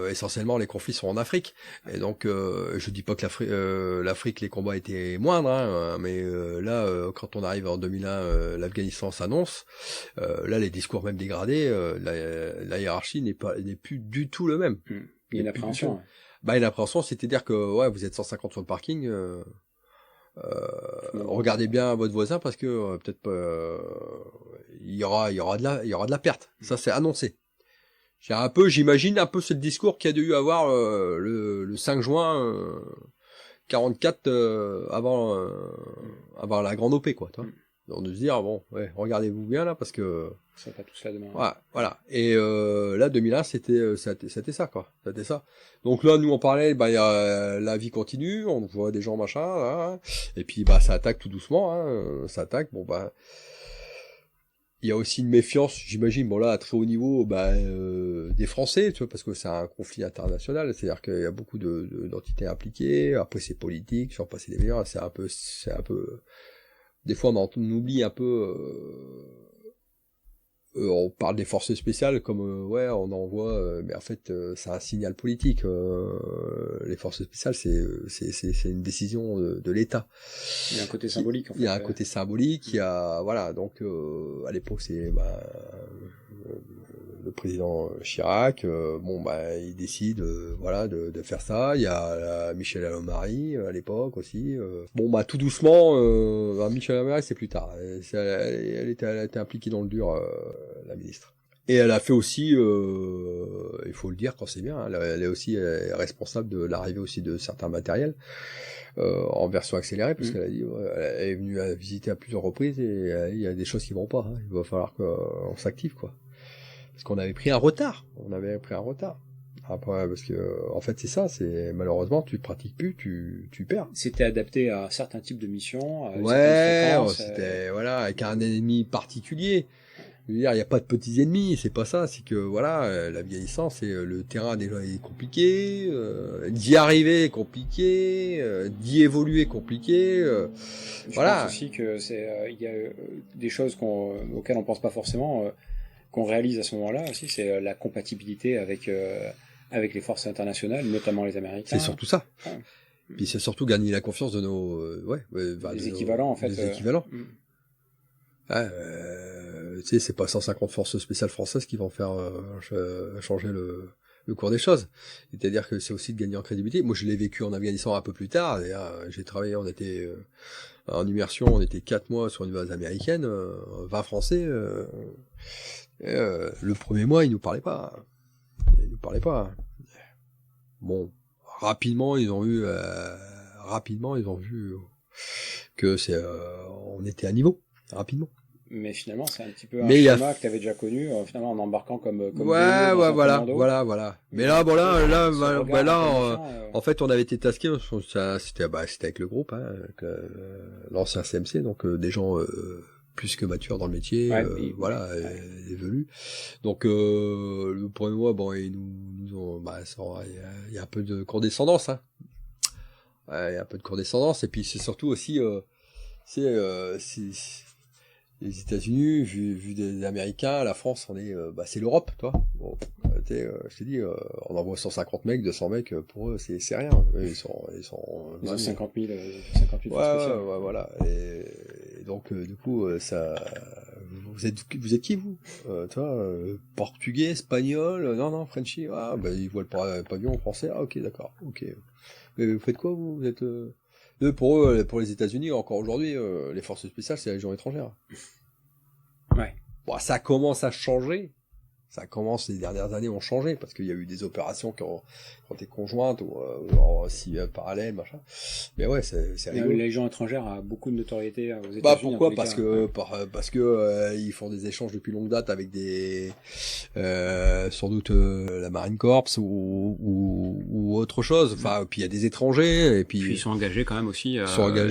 essentiellement les conflits sont en Afrique. Et donc je dis pas que l'Afrique les combats étaient moindres, hein, mais là quand on arrive en 2001, l'Afghanistan s'annonce. Là les discours même dégradés, la hiérarchie n'est plus du tout le même. Il y a une appréhension. Une appréhension, c'est-à-dire que vous êtes 150 sur le parking, regardez bien votre voisin parce que peut-être il y aura de la perte. Ça c'est annoncé. J'imagine un peu ce discours qu'il y a dû avoir le 5 juin 44 avant la grande OP, quoi, toi. Donc de se dire regardez-vous bien là parce que ça va tous là demain. Ouais, voilà. Et là 2001 c'était ça, quoi. C'était ça. Donc là nous on parlait la vie continue, on voit des gens machin là, et puis ça attaque tout doucement, hein, ça attaque. Il y a aussi une méfiance, j'imagine, là à très haut niveau, des Français, tu vois, parce que c'est un conflit international, c'est-à-dire qu'il y a beaucoup d'entités impliquées. Après c'est politique, surpasser les meilleurs, c'est un peu des fois on oublie un peu. On parle des forces spéciales comme on envoie, mais en fait c'est un signal politique. Les forces spéciales c'est une décision de l'État. Il y a un côté symbolique. En fait. Il y a un côté symbolique. Il y a donc à l'époque c'est le président Chirac. Il décide de faire ça. Il y a Michel Alliot-Marie à l'époque aussi. Tout doucement. Michel Alliot-Marie c'est plus tard. Elle était impliquée dans le dur, la ministre. Et elle a fait aussi, il faut le dire quand c'est bien, hein, elle est aussi responsable de l'arrivée aussi de certains matériels en version accélérée, parce qu'elle a dit, elle est venue à visiter à plusieurs reprises et il y a des choses qui vont pas. Hein, il va falloir qu'on s'active, quoi. Parce qu'on avait pris un retard. Après, parce que en fait c'est ça, c'est malheureusement tu pratiques plus, tu perds. C'était adapté à certains types de missions. C'était voilà avec un ennemi particulier. Je veux dire, il n'y a pas de petits ennemis, c'est pas ça, c'est que voilà, l'Afghanistan, c'est le terrain déjà est compliqué, d'y arriver est compliqué, d'y évoluer compliqué. Je pense aussi que c'est il y a des choses auxquelles on pense pas forcément, qu'on réalise à ce moment-là aussi, c'est la compatibilité avec les forces internationales, notamment les Américains. C'est surtout ça. Ouais. Puis c'est surtout gagner la confiance de nos les équivalents en fait. Les équivalents. Tu sais, c'est pas 150 forces spéciales françaises qui vont faire changer le cours des choses. C'est-à-dire que c'est aussi de gagner en crédibilité. Moi, je l'ai vécu en Afghanistan un peu plus tard. J'ai travaillé, on était en immersion, on était 4 mois sur une base américaine, 20 Français. Le premier mois, ils nous parlaient pas. Bon, rapidement, ils ont vu que on était à niveau, rapidement. Mais finalement, c'est un petit peu un schéma que tu avais déjà connu, finalement, en embarquant comme voilà. Mais là, en fait, on avait été tasqué, c'était avec le groupe, hein, l'ancien CMC, donc des gens plus que matures dans le métier, évolués. Donc le premier mois, bon, ils nous ont, il y a un peu de condescendance, hein. Il y a un peu de condescendance, et puis c'est surtout aussi, les États-Unis, vu des Américains, la France, c'est l'Europe, toi. Bon, je t'ai dit, on envoie 150 mecs, 200 mecs, pour eux, c'est rien. Ils ont 50 000, voilà. Et donc, du coup, ça, vous êtes qui, vous? Toi, portugais, espagnol, non, Frenchy, ils voient le pavillon français, ok, d'accord, ok. Mais vous faites quoi, vous êtes, pour les États-Unis, encore aujourd'hui, les forces spéciales, c'est la Légion étrangère. Ouais. Bon, ça commence à changer. Les dernières années ont changé, parce qu'il y a eu des opérations qui ont été conjointes, ou aussi parallèles, machin. Mais ouais, c'est rigolo. La Légion étrangère a beaucoup de notoriété aux États-Unis. Pourquoi? Parce que ils font des échanges depuis longue date avec sans doute la Marine Corps ou autre chose. Enfin, puis il y a des étrangers, et puis ils sont engagés quand même aussi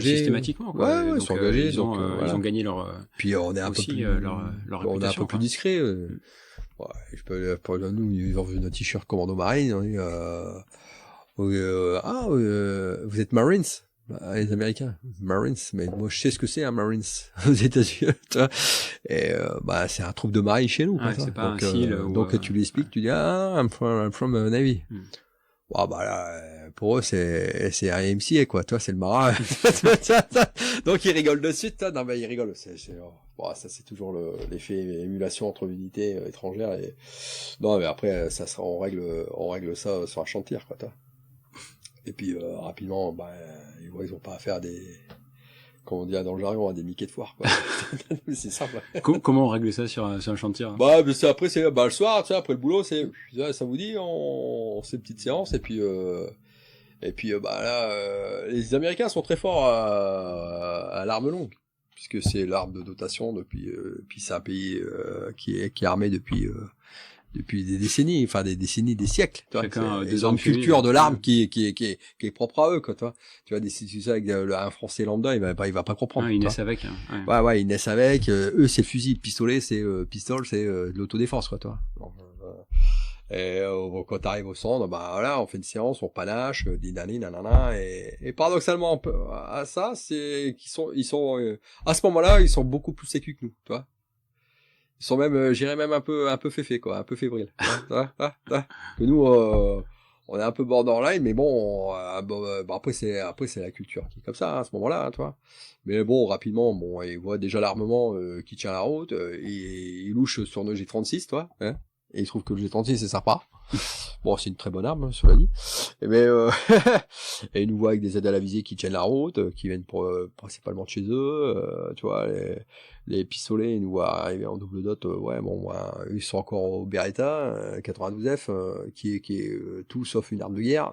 systématiquement, quoi. Ouais, ils sont engagés, ils ont gagné leur puis on est un peu plus on est un peu plus discret. Nous, ils ont vu notre t-shirt Commando Marine, vous êtes Marines? Les Américains, Marines, mais moi je sais ce que c'est un Marines aux États-Unis, tu vois. Et c'est un troupe de marine chez nous, c'est pas un SEAL, donc tu l'expliques, tu dis I'm from Navy. Pour eux c'est un MCA, quoi, toi c'est le marin. Donc ils rigolent dessus, non mais ils rigolent, ça c'est toujours l'effet émulation entre unités étrangères, et non mais après ça sera, on règle ça sur un chantier, quoi, toi. Et puis rapidement, ils ont pas à faire des, comme on dit dans le jargon, des miquets de foire, quoi. C'est simple. Comment on règle ça sur un chantier? Après c'est le soir, tu sais, après le boulot, ça vous dit, on fait une petite séance, et puis les Américains sont très forts à l'arme longue, puisque c'est l'arme de dotation puis c'est un pays qui est armé depuis des décennies, des siècles. Ils ont une culture de l'arme qui est propre à eux, quoi, toi. Tu vois, c'est ça, avec un Français lambda, il va pas comprendre. Ils naissent avec. Ils naissent avec. Eux, c'est fusil, pistolet, c'est pistole, c'est de l'autodéfense, quoi, toi. Et quand t'arrives au centre, on fait une séance, on panache, nanana, et paradoxalement, à ça, c'est ils sont à ce moment-là, ils sont beaucoup plus sécus que nous, tu vois. Ils sont même, j'irais même un peu féfés, quoi, un peu fébriles. Que nous, on est un peu borderline, mais bon, après c'est la culture qui est comme ça, à ce moment-là, hein, tu vois. Mais bon, rapidement, ils voient déjà l'armement qui tient la route, et ils louchent sur nos G36, toi, hein. Et ils trouvent que le jet entier c'est sympa. Bon, c'est une très bonne arme, cela dit. Mais et ils nous voient avec des aides à la visée qui tiennent la route, qui viennent principalement de chez eux. Tu vois, les pistolets, ils nous voient arriver en double dot. Ils sont encore au Beretta 92F, qui est tout sauf une arme de guerre.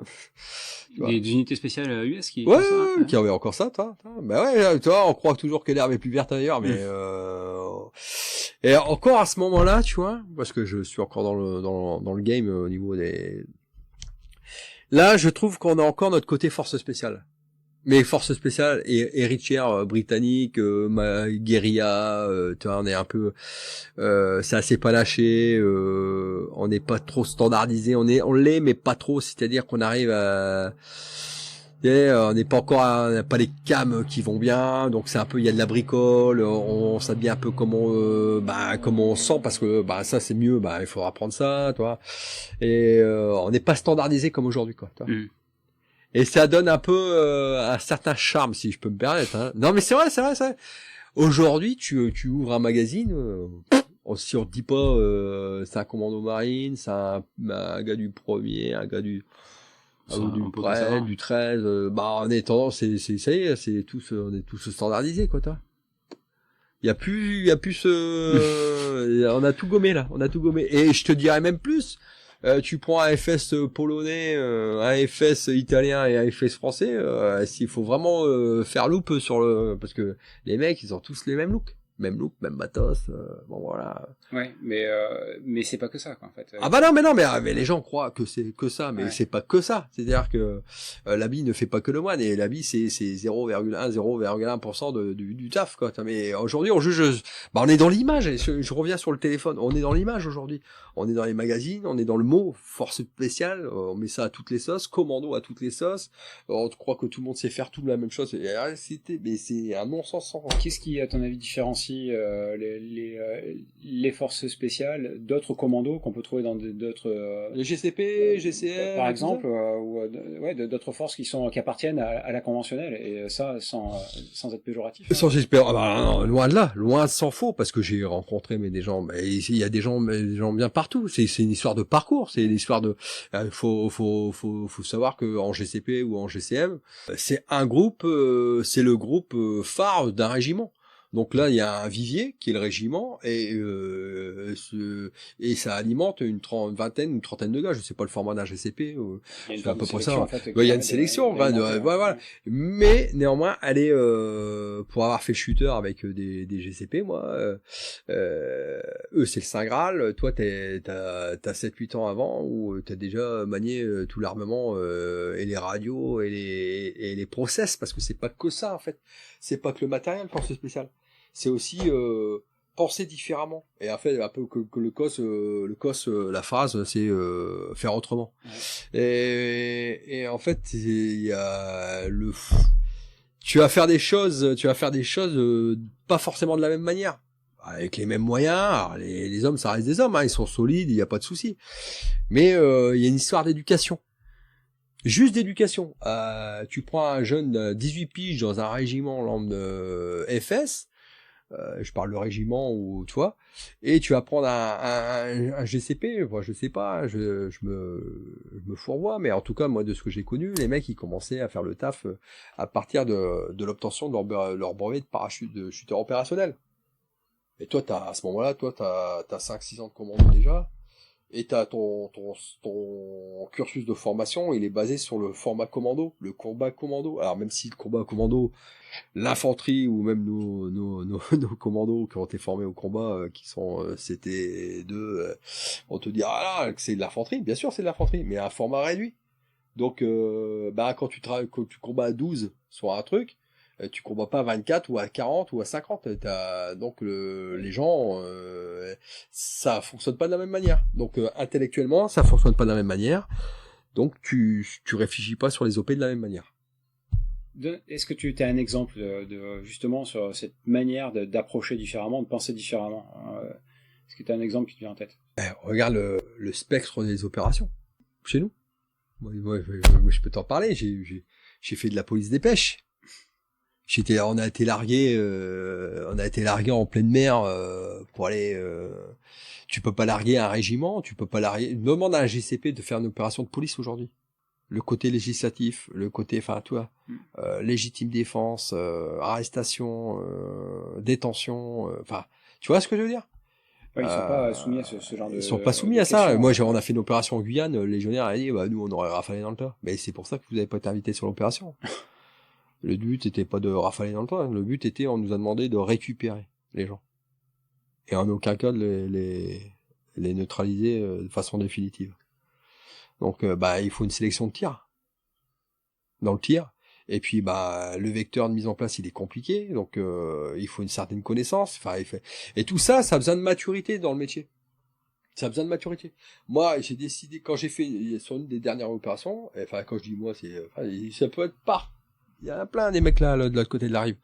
Des unités spéciales US qui. Qui avaient encore ça, toi. Bah ouais, toi, on croit toujours que l'herbe est plus verte ailleurs, mais et encore à ce moment-là, tu vois, parce que je suis encore dans le game au niveau des. Là, je trouve qu'on a encore notre côté force spéciale. Mais force spéciale et héritière britannique, guérilla, tu vois, on est un peu, c'est assez panaché, on n'est pas trop standardisé, on l'est, mais pas trop, c'est-à-dire qu'on arrive à. On n'est pas encore, on n'a pas les cams qui vont bien, donc c'est un peu, il y a de la bricole, on s'habille un peu comme on sent, parce que ça c'est mieux, il faudra prendre ça, toi. Et on n'est pas standardisé comme aujourd'hui, quoi. Et ça donne un peu un certain charme, si je peux me permettre. Hein. Non, mais c'est vrai. Aujourd'hui, tu ouvres un magazine, si on te dit pas, c'est un commando marine, c'est un gars du premier, un gars du 13, en étant, ça y est, on est tous standardisés, quoi, toi. Il y a plus on a tout gommé, là. Et je te dirais même plus, tu prends un FS polonais, un FS italien et un FS français, s'il faut vraiment faire loop parce que les mecs, ils ont tous les mêmes looks. Même look, même matos, voilà. Ouais, mais c'est pas que ça, quoi, en fait. Mais les gens croient que c'est que ça, mais c'est pas que ça. C'est-à-dire que l'habit ne fait pas que le moine, et l'habit c'est 0,1% du taf, quoi. Mais aujourd'hui, on juge, on est dans l'image, et je reviens sur le téléphone, on est dans l'image aujourd'hui. On est dans les magazines, on est dans le mot force spéciale, on met ça à toutes les sauces, commando à toutes les sauces. On croit que tout le monde sait faire tout la même chose, mais c'est un non-sens sans. Qu'est-ce qui, à ton avis, différencie les forces spéciales d'autres commandos qu'on peut trouver dans d'autres les GCP, GCM par exemple, ou d'autres forces qui appartiennent à la conventionnelle, et ça sans être péjoratif. Sans espérer, non, loin de là, loin s'en faut, parce que j'ai rencontré des gens, mais il y a des gens bien partout. C'est une histoire de parcours, c'est une histoire de faut savoir que en GCP ou en GCM, c'est un groupe, c'est le groupe phare d'un régiment. Donc là, il y a un vivier qui est le régiment, et ça alimente une trentaine de gars. Je sais pas le format d'un GCP, c'est à peu près ça. Il y a une sélection, voilà. Mais néanmoins, elle est pour avoir fait shooter avec des GCP, moi, eux c'est le Saint Graal. Toi, t'as 7-8 ans avant où t'as déjà manié tout l'armement et les radios et les process, parce que c'est pas que ça en fait. C'est pas que le matériel force spéciale. C'est aussi penser différemment. Et en fait, un peu que le COS, la phrase, c'est faire autrement. Ouais. Et en fait, il y a tu vas faire des choses pas forcément de la même manière, avec les mêmes moyens. Alors, les hommes, ça reste des hommes, hein, ils sont solides, il y a pas de souci. Mais il y a une histoire d'éducation. Juste d'éducation. Tu prends un jeune 18 piges dans un régiment FS, je parle de régiment ou toi, et tu vas prendre un GCP, moi je sais pas, je me fourvoie, mais en tout cas moi de ce que j'ai connu, les mecs ils commençaient à faire le taf à partir de l'obtention de leur brevet de parachute de chuteur opérationnel. Et toi à ce moment-là, t'as 5-6 ans de commando déjà. Et t'as ton cursus de formation, il est basé sur le format commando, le combat commando. Alors même si le combat commando, l'infanterie ou même nos commandos qui ont été formés au combat, qui sont CT2, on te dit que c'est de l'infanterie. Bien sûr c'est de l'infanterie, mais à un format réduit. Donc quand tu combats à 12 sur un truc, tu combats pas à 24 ou à 40 ou à 50. Donc les gens, ça fonctionne pas de la même manière. Donc intellectuellement, ça fonctionne pas de la même manière. Donc tu réfléchis pas sur les OP de la même manière. Est-ce que tu as un exemple de justement sur cette manière d'approcher différemment, de penser différemment Est-ce que tu as un exemple qui te vient en tête? Regarde le spectre des opérations chez nous. Moi, je peux t'en parler. J'ai fait de la police des pêches. on a été largué en pleine mer pour aller. Tu peux pas larguer un régiment, tu peux pas larguer. Demande à un GCP de faire une opération de police aujourd'hui. Le côté législatif, le côté, enfin, toi, légitime défense, arrestation, détention, enfin, tu vois ce que je veux dire? Ouais, ils sont pas soumis à ce genre de. Ils sont pas soumis à ça. Moi, on a fait une opération en Guyane, le légionnaire a dit, bah, nous, on aurait rafalé dans le tas. Mais c'est pour ça que vous n'avez pas été invité sur l'opération. Le but était pas de rafaler dans le tas. Le but était, on nous a demandé de récupérer les gens. Et en aucun cas de les neutraliser de façon définitive. Donc, il faut une sélection de tir. Dans le tir. Et puis, le vecteur de mise en place, il est compliqué. Donc, il faut une certaine connaissance. Enfin, et tout ça, ça a besoin de maturité dans le métier. Ça a besoin de maturité. Moi, j'ai décidé, quand j'ai fait, sur une des dernières opérations, enfin, quand je dis moi, ça peut être par. Il y en a plein des mecs là, de l'autre côté de la rive.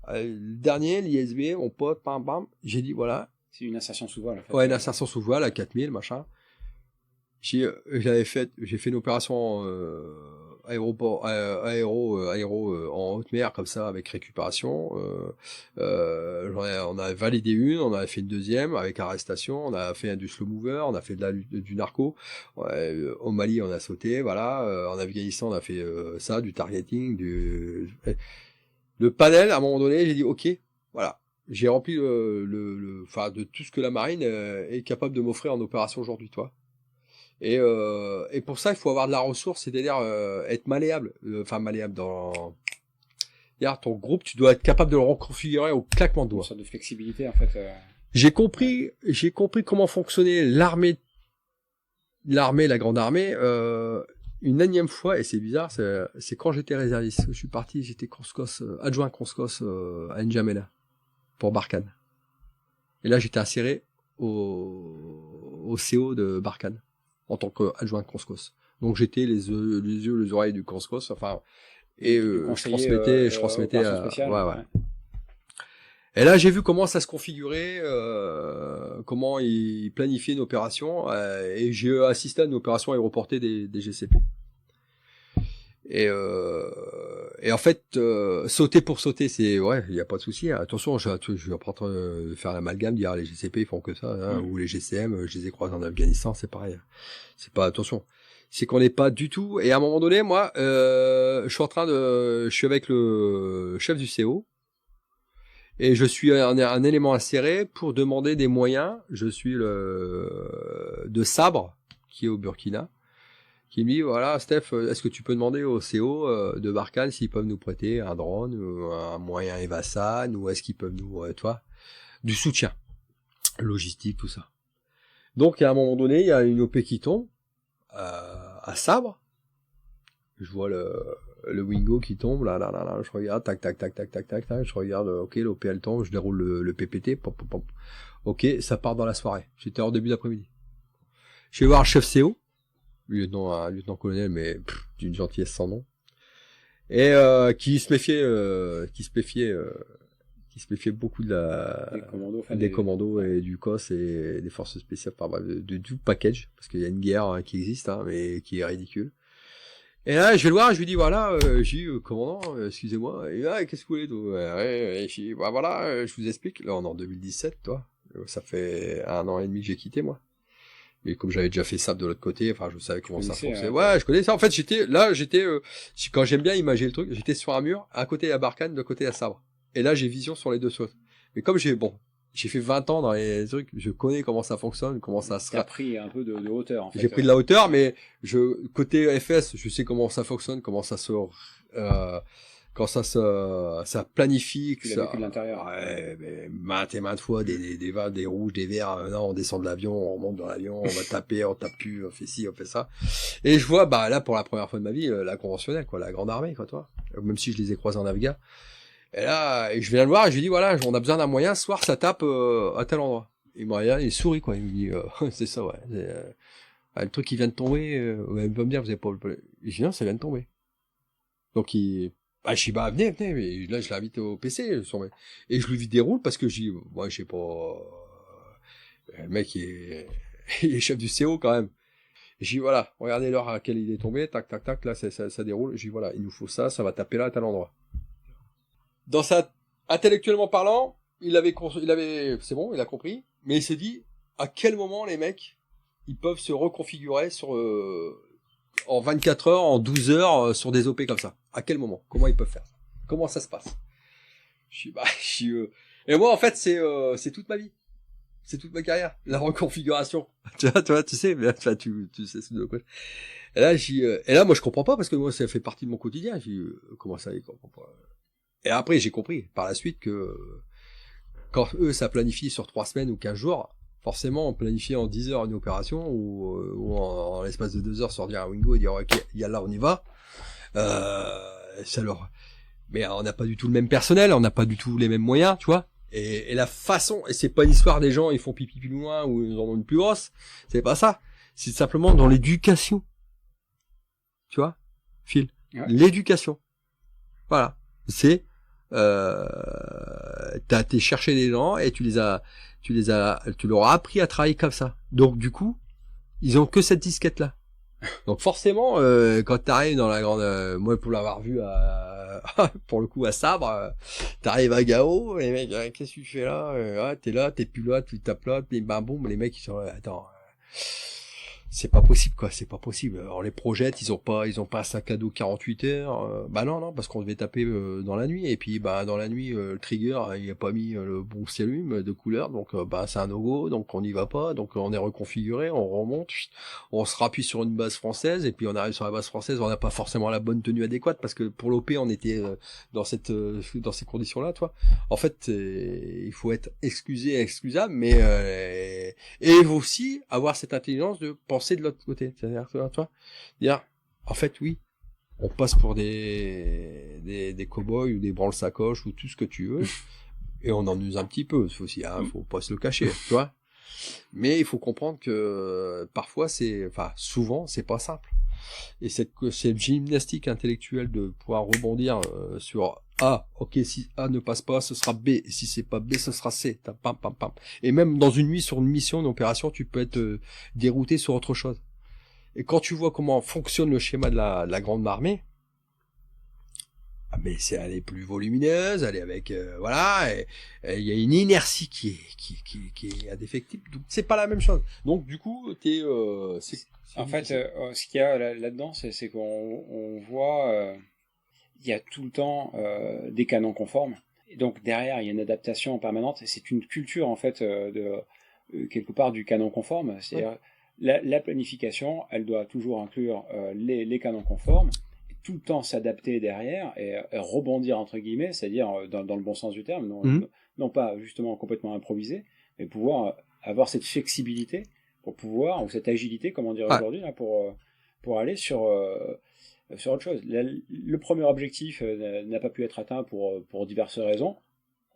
Le dernier, l'ISB, mon pote, bam, bam, j'ai dit, voilà. C'est une insertion sous voile, en fait. Ouais, une insertion sous voile à 4000, machin. J'ai fait une opération aéro en haute mer comme ça avec récupération. On a validé une, on a fait une deuxième avec arrestation, on a fait du slow mover, on a fait du narco. Au Mali, on a sauté, voilà. En Afghanistan, on a fait ça, du targeting, le panel. À un moment donné, j'ai dit OK, voilà. J'ai rempli de tout ce que la marine est capable de m'offrir en opération aujourd'hui, toi. Et pour ça, il faut avoir de la ressource, c'est-à-dire être malléable. Malléable dans... C'est-à-dire, ton groupe, tu dois être capable de le reconfigurer au claquement de doigts. Une sorte de flexibilité, en fait. J'ai compris comment fonctionnait l'armée, la grande armée, une énième fois, et c'est bizarre, c'est quand j'étais réserviste. Je suis parti, j'étais adjoint Conscos à N'Djamena, pour Barkhane. Et là, j'étais inséré au CO de Barkhane, en tant qu'adjoint Conscos. Donc j'étais les yeux, les oreilles du Conscos, enfin, et je transmettais ouais. Et là, j'ai vu comment ça se configurait, comment ils planifiaient une opération, et j'ai assisté à une opération aéroportée des GCP. Et en fait, sauter pour sauter, il y a pas de souci. Hein. Attention, je vais pas faire l'amalgame, dire les GCP ils font que ça, hein, ou les GCM, je les ai croisés en Afghanistan, c'est pareil. C'est pas, attention. C'est qu'on n'est pas du tout. Et à un moment donné, moi, je suis avec le chef du CO. Et je suis un élément inséré pour demander des moyens. Je suis de Sabre, qui est au Burkina, qui me dit, voilà, Steph, est-ce que tu peux demander au CO de Barkhane s'ils peuvent nous prêter un drone, ou un moyen Evasan, ou est-ce qu'ils peuvent nous, du soutien, logistique, tout ça. Donc, à un moment donné, il y a une OP qui tombe, à Sabre. Je vois le Wingo qui tombe, là, je regarde, tac, je regarde, ok, l'OP elle tombe, je déroule le PPT, pop. Ok, ça part dans la soirée. J'étais hors début d'après-midi. Je vais voir le chef CO, lieutenant-colonel, mais d'une gentillesse sans nom, et qui se méfiait beaucoup des commandos et du COS et des forces spéciales, du package, parce qu'il y a une guerre qui existe, hein, mais qui est ridicule. Et là, je vais le voir, je lui dis, voilà, commandant, excusez-moi, et là, qu'est-ce que vous voulez, je dis, voilà, je vous explique, là, on est en 2017, toi, ça fait 1 an et demi que j'ai quitté, moi. Mais comme j'avais déjà fait ça de l'autre côté, enfin, je savais comment ça fonctionnait. Ouais, je connais ça. En fait, quand j'aime bien imager le truc, j'étais sur un mur, à côté à Barkhane, de côté à Sabre. Et là, j'ai vision sur les deux choses. Mais comme j'ai fait 20 ans dans les trucs, je connais comment ça fonctionne, comment ça se... J'ai pris un peu de hauteur, en fait. J'ai pris de la hauteur, mais côté FS, je sais comment ça fonctionne, comment ça se, quand ça planifie, que ça... vécu de l'intérieur. Ouais, mais maintes fois, des rouges, des verts, non, on descend de l'avion, on remonte dans l'avion, on va taper, on tape plus, on fait ci, on fait ça. Et je vois, là, pour la première fois de ma vie, la conventionnelle, quoi, la grande armée, quoi, toi. Même si je les ai croisés en Afghan. Et là, je viens le voir et je lui dis, voilà, on a besoin d'un moyen, ce soir, ça tape à tel endroit. Il me regarde, il sourit, quoi. Il me dit, c'est ça, ouais. Le truc qui vient de tomber, il va me dire, vous avez pas le... Je dis, non, ça vient de tomber. Donc, je dis, venez. Et là, je l'invite au PC, et je lui déroule parce que je dis, moi, je sais pas, le mec, il est chef du CO quand même. Et je dis, voilà, regardez l'heure à laquelle il est tombé, tac, là, ça déroule. Je dis, voilà, il nous faut ça va taper là à tel endroit. intellectuellement parlant, c'est bon, il a compris, mais il s'est dit, à quel moment les mecs, ils peuvent se reconfigurer en 24 heures, en 12 heures, sur des OP comme ça. À quel moment? Comment ils peuvent faire? Comment ça se passe? Et moi, en fait, c'est toute ma vie. C'est toute ma carrière. La reconfiguration. tu sais, mais, enfin, tu sais ce de quoi. Et là, moi, je comprends pas parce que moi, ça fait partie de mon quotidien. Comment ça, ils comprennent pas? Et après, j'ai compris, par la suite, que, quand eux, ça planifie sur 3 semaines ou 15 jours, forcément, on planifie en 10 heures une opération ou en l'espace de 2 heures sortir un Wingo et dire, ok, là, on y va. Mais on n'a pas du tout le même personnel, on n'a pas du tout les mêmes moyens, tu vois. Et la façon, et c'est pas l'histoire des gens, ils font pipi plus loin ou ils en ont une plus grosse. C'est pas ça. C'est simplement dans l'éducation. Tu vois, Phil. Ouais. L'éducation. Voilà. C'est, t'as été chercher des gens et tu leur as appris à travailler comme ça. Donc, du coup, ils ont que cette disquette-là. Donc forcément, quand t'arrives dans la grande, moi pour l'avoir vu pour le coup à Sabre, t'arrives à Gao, les mecs, qu'est-ce que tu fais là? T'es là, t'es plus là, tu tapes là, et ben boum, les mecs ils sont là, attends, c'est pas possible quoi, c'est pas possible. Alors les projets, ils ont pas un sac à dos 48 heures, bah non, parce qu'on devait taper dans la nuit, et puis bah dans la nuit le trigger il a pas mis le bon ciel-lume de couleur, donc bah c'est un no-go, donc on n'y va pas, donc on est reconfiguré, on remonte, on se rappuie sur une base française, et puis on arrive sur la base française, on n'a pas forcément la bonne tenue adéquate, parce que pour l'OP on était dans ces conditions-là, toi. En fait, il faut être excusable, mais et aussi avoir cette intelligence de penser de l'autre côté, c'est-à-dire dire en fait oui, on passe pour des cow-boys ou des branle-sacoches ou tout ce que tu veux, et on en use un petit peu aussi, hein, faut pas se le cacher, tu vois. Mais il faut comprendre que parfois souvent c'est pas simple. Et cette gymnastique intellectuelle de pouvoir rebondir sur A, ok, si A ne passe pas, ce sera B, et si c'est pas B, ce sera C, pam. Et même dans une nuit, sur une mission, une opération, tu peux être dérouté sur autre chose. Et quand tu vois comment fonctionne le schéma de la grande armée, mais elle est plus volumineuse, elle est avec voilà, et il y a une inertie qui est indéfectible, donc c'est pas la même chose. Donc du coup, en fait, ce qu'il y a là-dedans, c'est qu'on voit, il y a tout le temps des canons conformes. Et donc derrière, il y a une adaptation permanente. Et c'est une culture en fait quelque part du canon conforme. C'est-à-dire la planification, elle doit toujours inclure les canons conformes, et tout le temps s'adapter derrière et rebondir entre guillemets, c'est-à-dire dans le bon sens du terme, non pas justement complètement improviser, mais pouvoir avoir cette flexibilité pour pouvoir, ou cette agilité, comme on dirait aujourd'hui, là, pour aller sur autre chose. Le premier objectif n'a pas pu être atteint pour diverses raisons.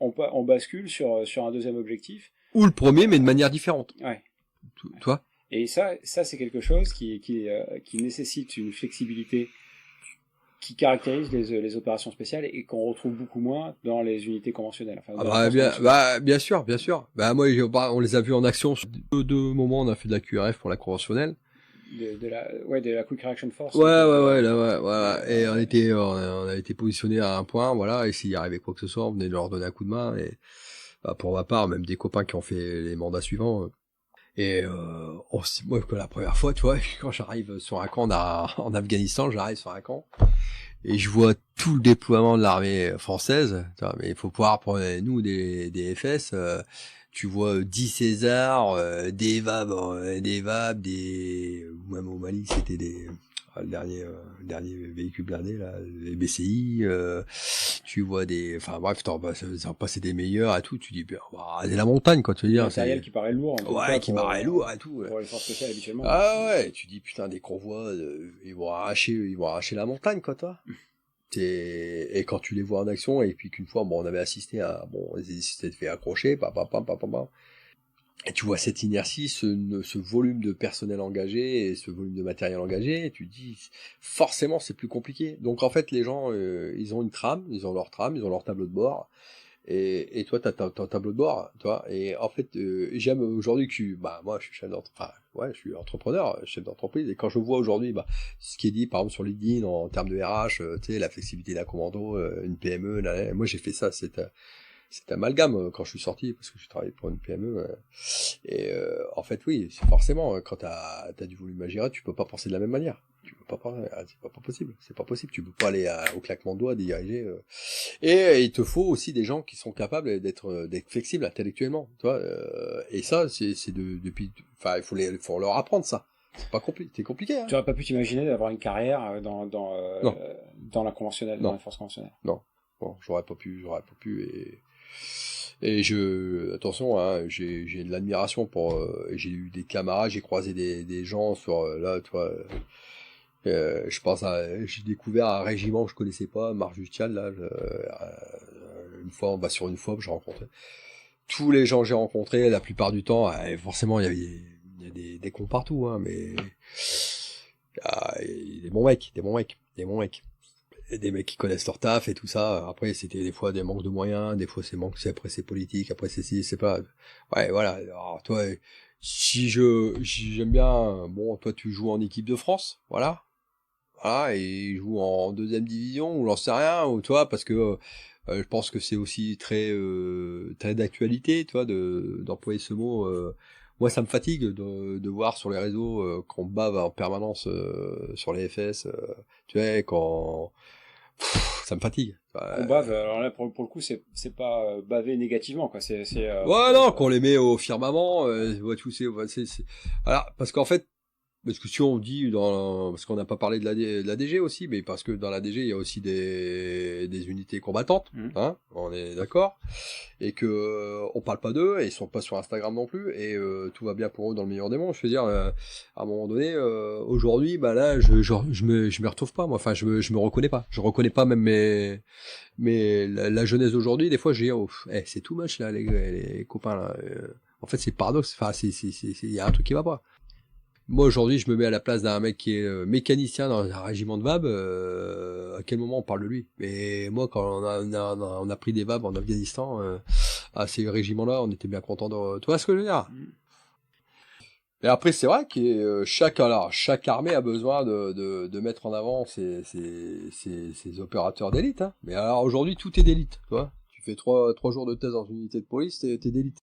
On bascule sur un deuxième objectif. Ou le premier, mais de manière différente. Ouais. Toi. Et ça c'est quelque chose qui nécessite une flexibilité qui caractérise les opérations spéciales et qu'on retrouve beaucoup moins dans les unités conventionnelles. Enfin, bien sûr. Bah moi, on les a vus en action sur deux moments. On a fait de la QRF pour la conventionnelle. De la Quick Reaction Force. Ouais. Et on a été positionné à un point, voilà. Et s'il arrivait quoi que ce soit, on venait de leur donner un coup de main. Et bah, pour ma part, même des copains qui ont fait les mandats suivants. Et moi, que la première fois, tu vois, quand j'arrive sur un camp en Afghanistan, j'arrive sur un camp et je vois tout le déploiement de l'armée française. Mais il faut pouvoir prendre nous des FS. Tu vois 10 Césars, des VAB, même au Mali, c'était le dernier véhicule blindé là, les BCI. Tu vois enfin bref, ça passer des meilleurs et tout. Tu dis, c'est la montagne, quoi. Tu veux dire, le matériel qui paraît lourd. Qui paraît lourd et tout. Pour les forces spéciales habituellement. Ah ouais, tu dis putain, des convois, ils vont arracher la montagne, quoi, toi. Et quand tu les vois en action, et puis qu'une fois, on avait assisté à, ils s'étaient fait accrocher, et tu vois cette inertie, ce volume de personnel engagé et ce volume de matériel engagé, et tu dis, forcément, c'est plus compliqué. Donc en fait, les gens, ils ont une trame, ils ont leur tableau de bord, Et toi, t'as ton tableau de bord, toi. Et en fait, j'aime aujourd'hui que moi, je suis je suis entrepreneur, chef d'entreprise. Et quand je vois aujourd'hui, ce qui est dit, par exemple, sur LinkedIn, en termes de RH, tu sais, la flexibilité d'un commando, une PME, moi, j'ai fait ça, cet amalgame quand je suis sorti, parce que j'ai travaillé pour une PME. Et en fait, oui, c'est forcément, quand t'as du volume à gérer, tu peux pas penser de la même manière. Tu peux pas penser, c'est pas possible. C'est pas possible. Tu peux pas aller au claquement de doigts diriger. Et il te faut aussi des gens qui sont capables d'être flexibles intellectuellement, tu vois. Et ça, c'est depuis, enfin, faut leur apprendre ça. C'est pas compliqué, c'est compliqué. Hein. Tu aurais pas pu t'imaginer d'avoir une carrière dans la conventionnelle, dans la force conventionnelle. Non, bon, j'aurais pas pu et attention, hein, j'ai de l'admiration pour, j'ai eu des camarades, j'ai croisé des gens sur là, tu vois. J'ai découvert un régiment que je connaissais pas, Marjustial, là, sur une fois, j'ai rencontré tous les gens que j'ai rencontrés, la plupart du temps, forcément, il y a des cons partout, hein, mais, des bons mecs. Et des mecs qui connaissent leur taf et tout ça. Après, c'était des fois des manques de moyens, des fois après c'est politique, après c'est ci, c'est pas, ouais, voilà. Alors, toi, si j'aime bien, bon, toi, tu joues en équipe de France, voilà. Ah, et il joue en deuxième division, ou j'en sais rien, ou toi, parce que je pense que c'est aussi très d'actualité, toi, d'employer ce mot. Moi, ça me fatigue de voir sur les réseaux qu'on bave en permanence sur les FS. Tu vois, ça me fatigue. On bave. Alors là, pour le coup, c'est pas baver négativement, quoi. Ouais, non, qu'on les met au firmament. Voilà, parce qu'en fait. Parce que si on dit parce qu'on n'a pas parlé de la DG aussi, mais parce que dans la DG il y a aussi des unités combattantes, hein, on est d'accord, et que on parle pas d'eux, et ils sont pas sur Instagram non plus, et tout va bien pour eux dans le meilleur des mondes. Je veux dire, à un moment donné, aujourd'hui, là, je me retrouve pas, moi, enfin, je me reconnais pas, même la jeunesse d'aujourd'hui, des fois, j'ai c'est too much là, les copains là. En fait, c'est paradoxe, enfin, il y a un truc qui va pas. Moi, aujourd'hui, je me mets à la place d'un mec qui est mécanicien dans un régiment de VAB. À quel moment on parle de lui? Mais moi, quand on a pris des VAB en Afghanistan, à ces régiments-là, on était bien contents de... Tu vois ce que je veux dire? Et après, c'est vrai que chaque armée a besoin de mettre en avant ses opérateurs d'élite. Hein. Mais alors, aujourd'hui, tout est d'élite. Tu vois, tu fais 3 jours de thèse dans une unité de police, t'es d'élite.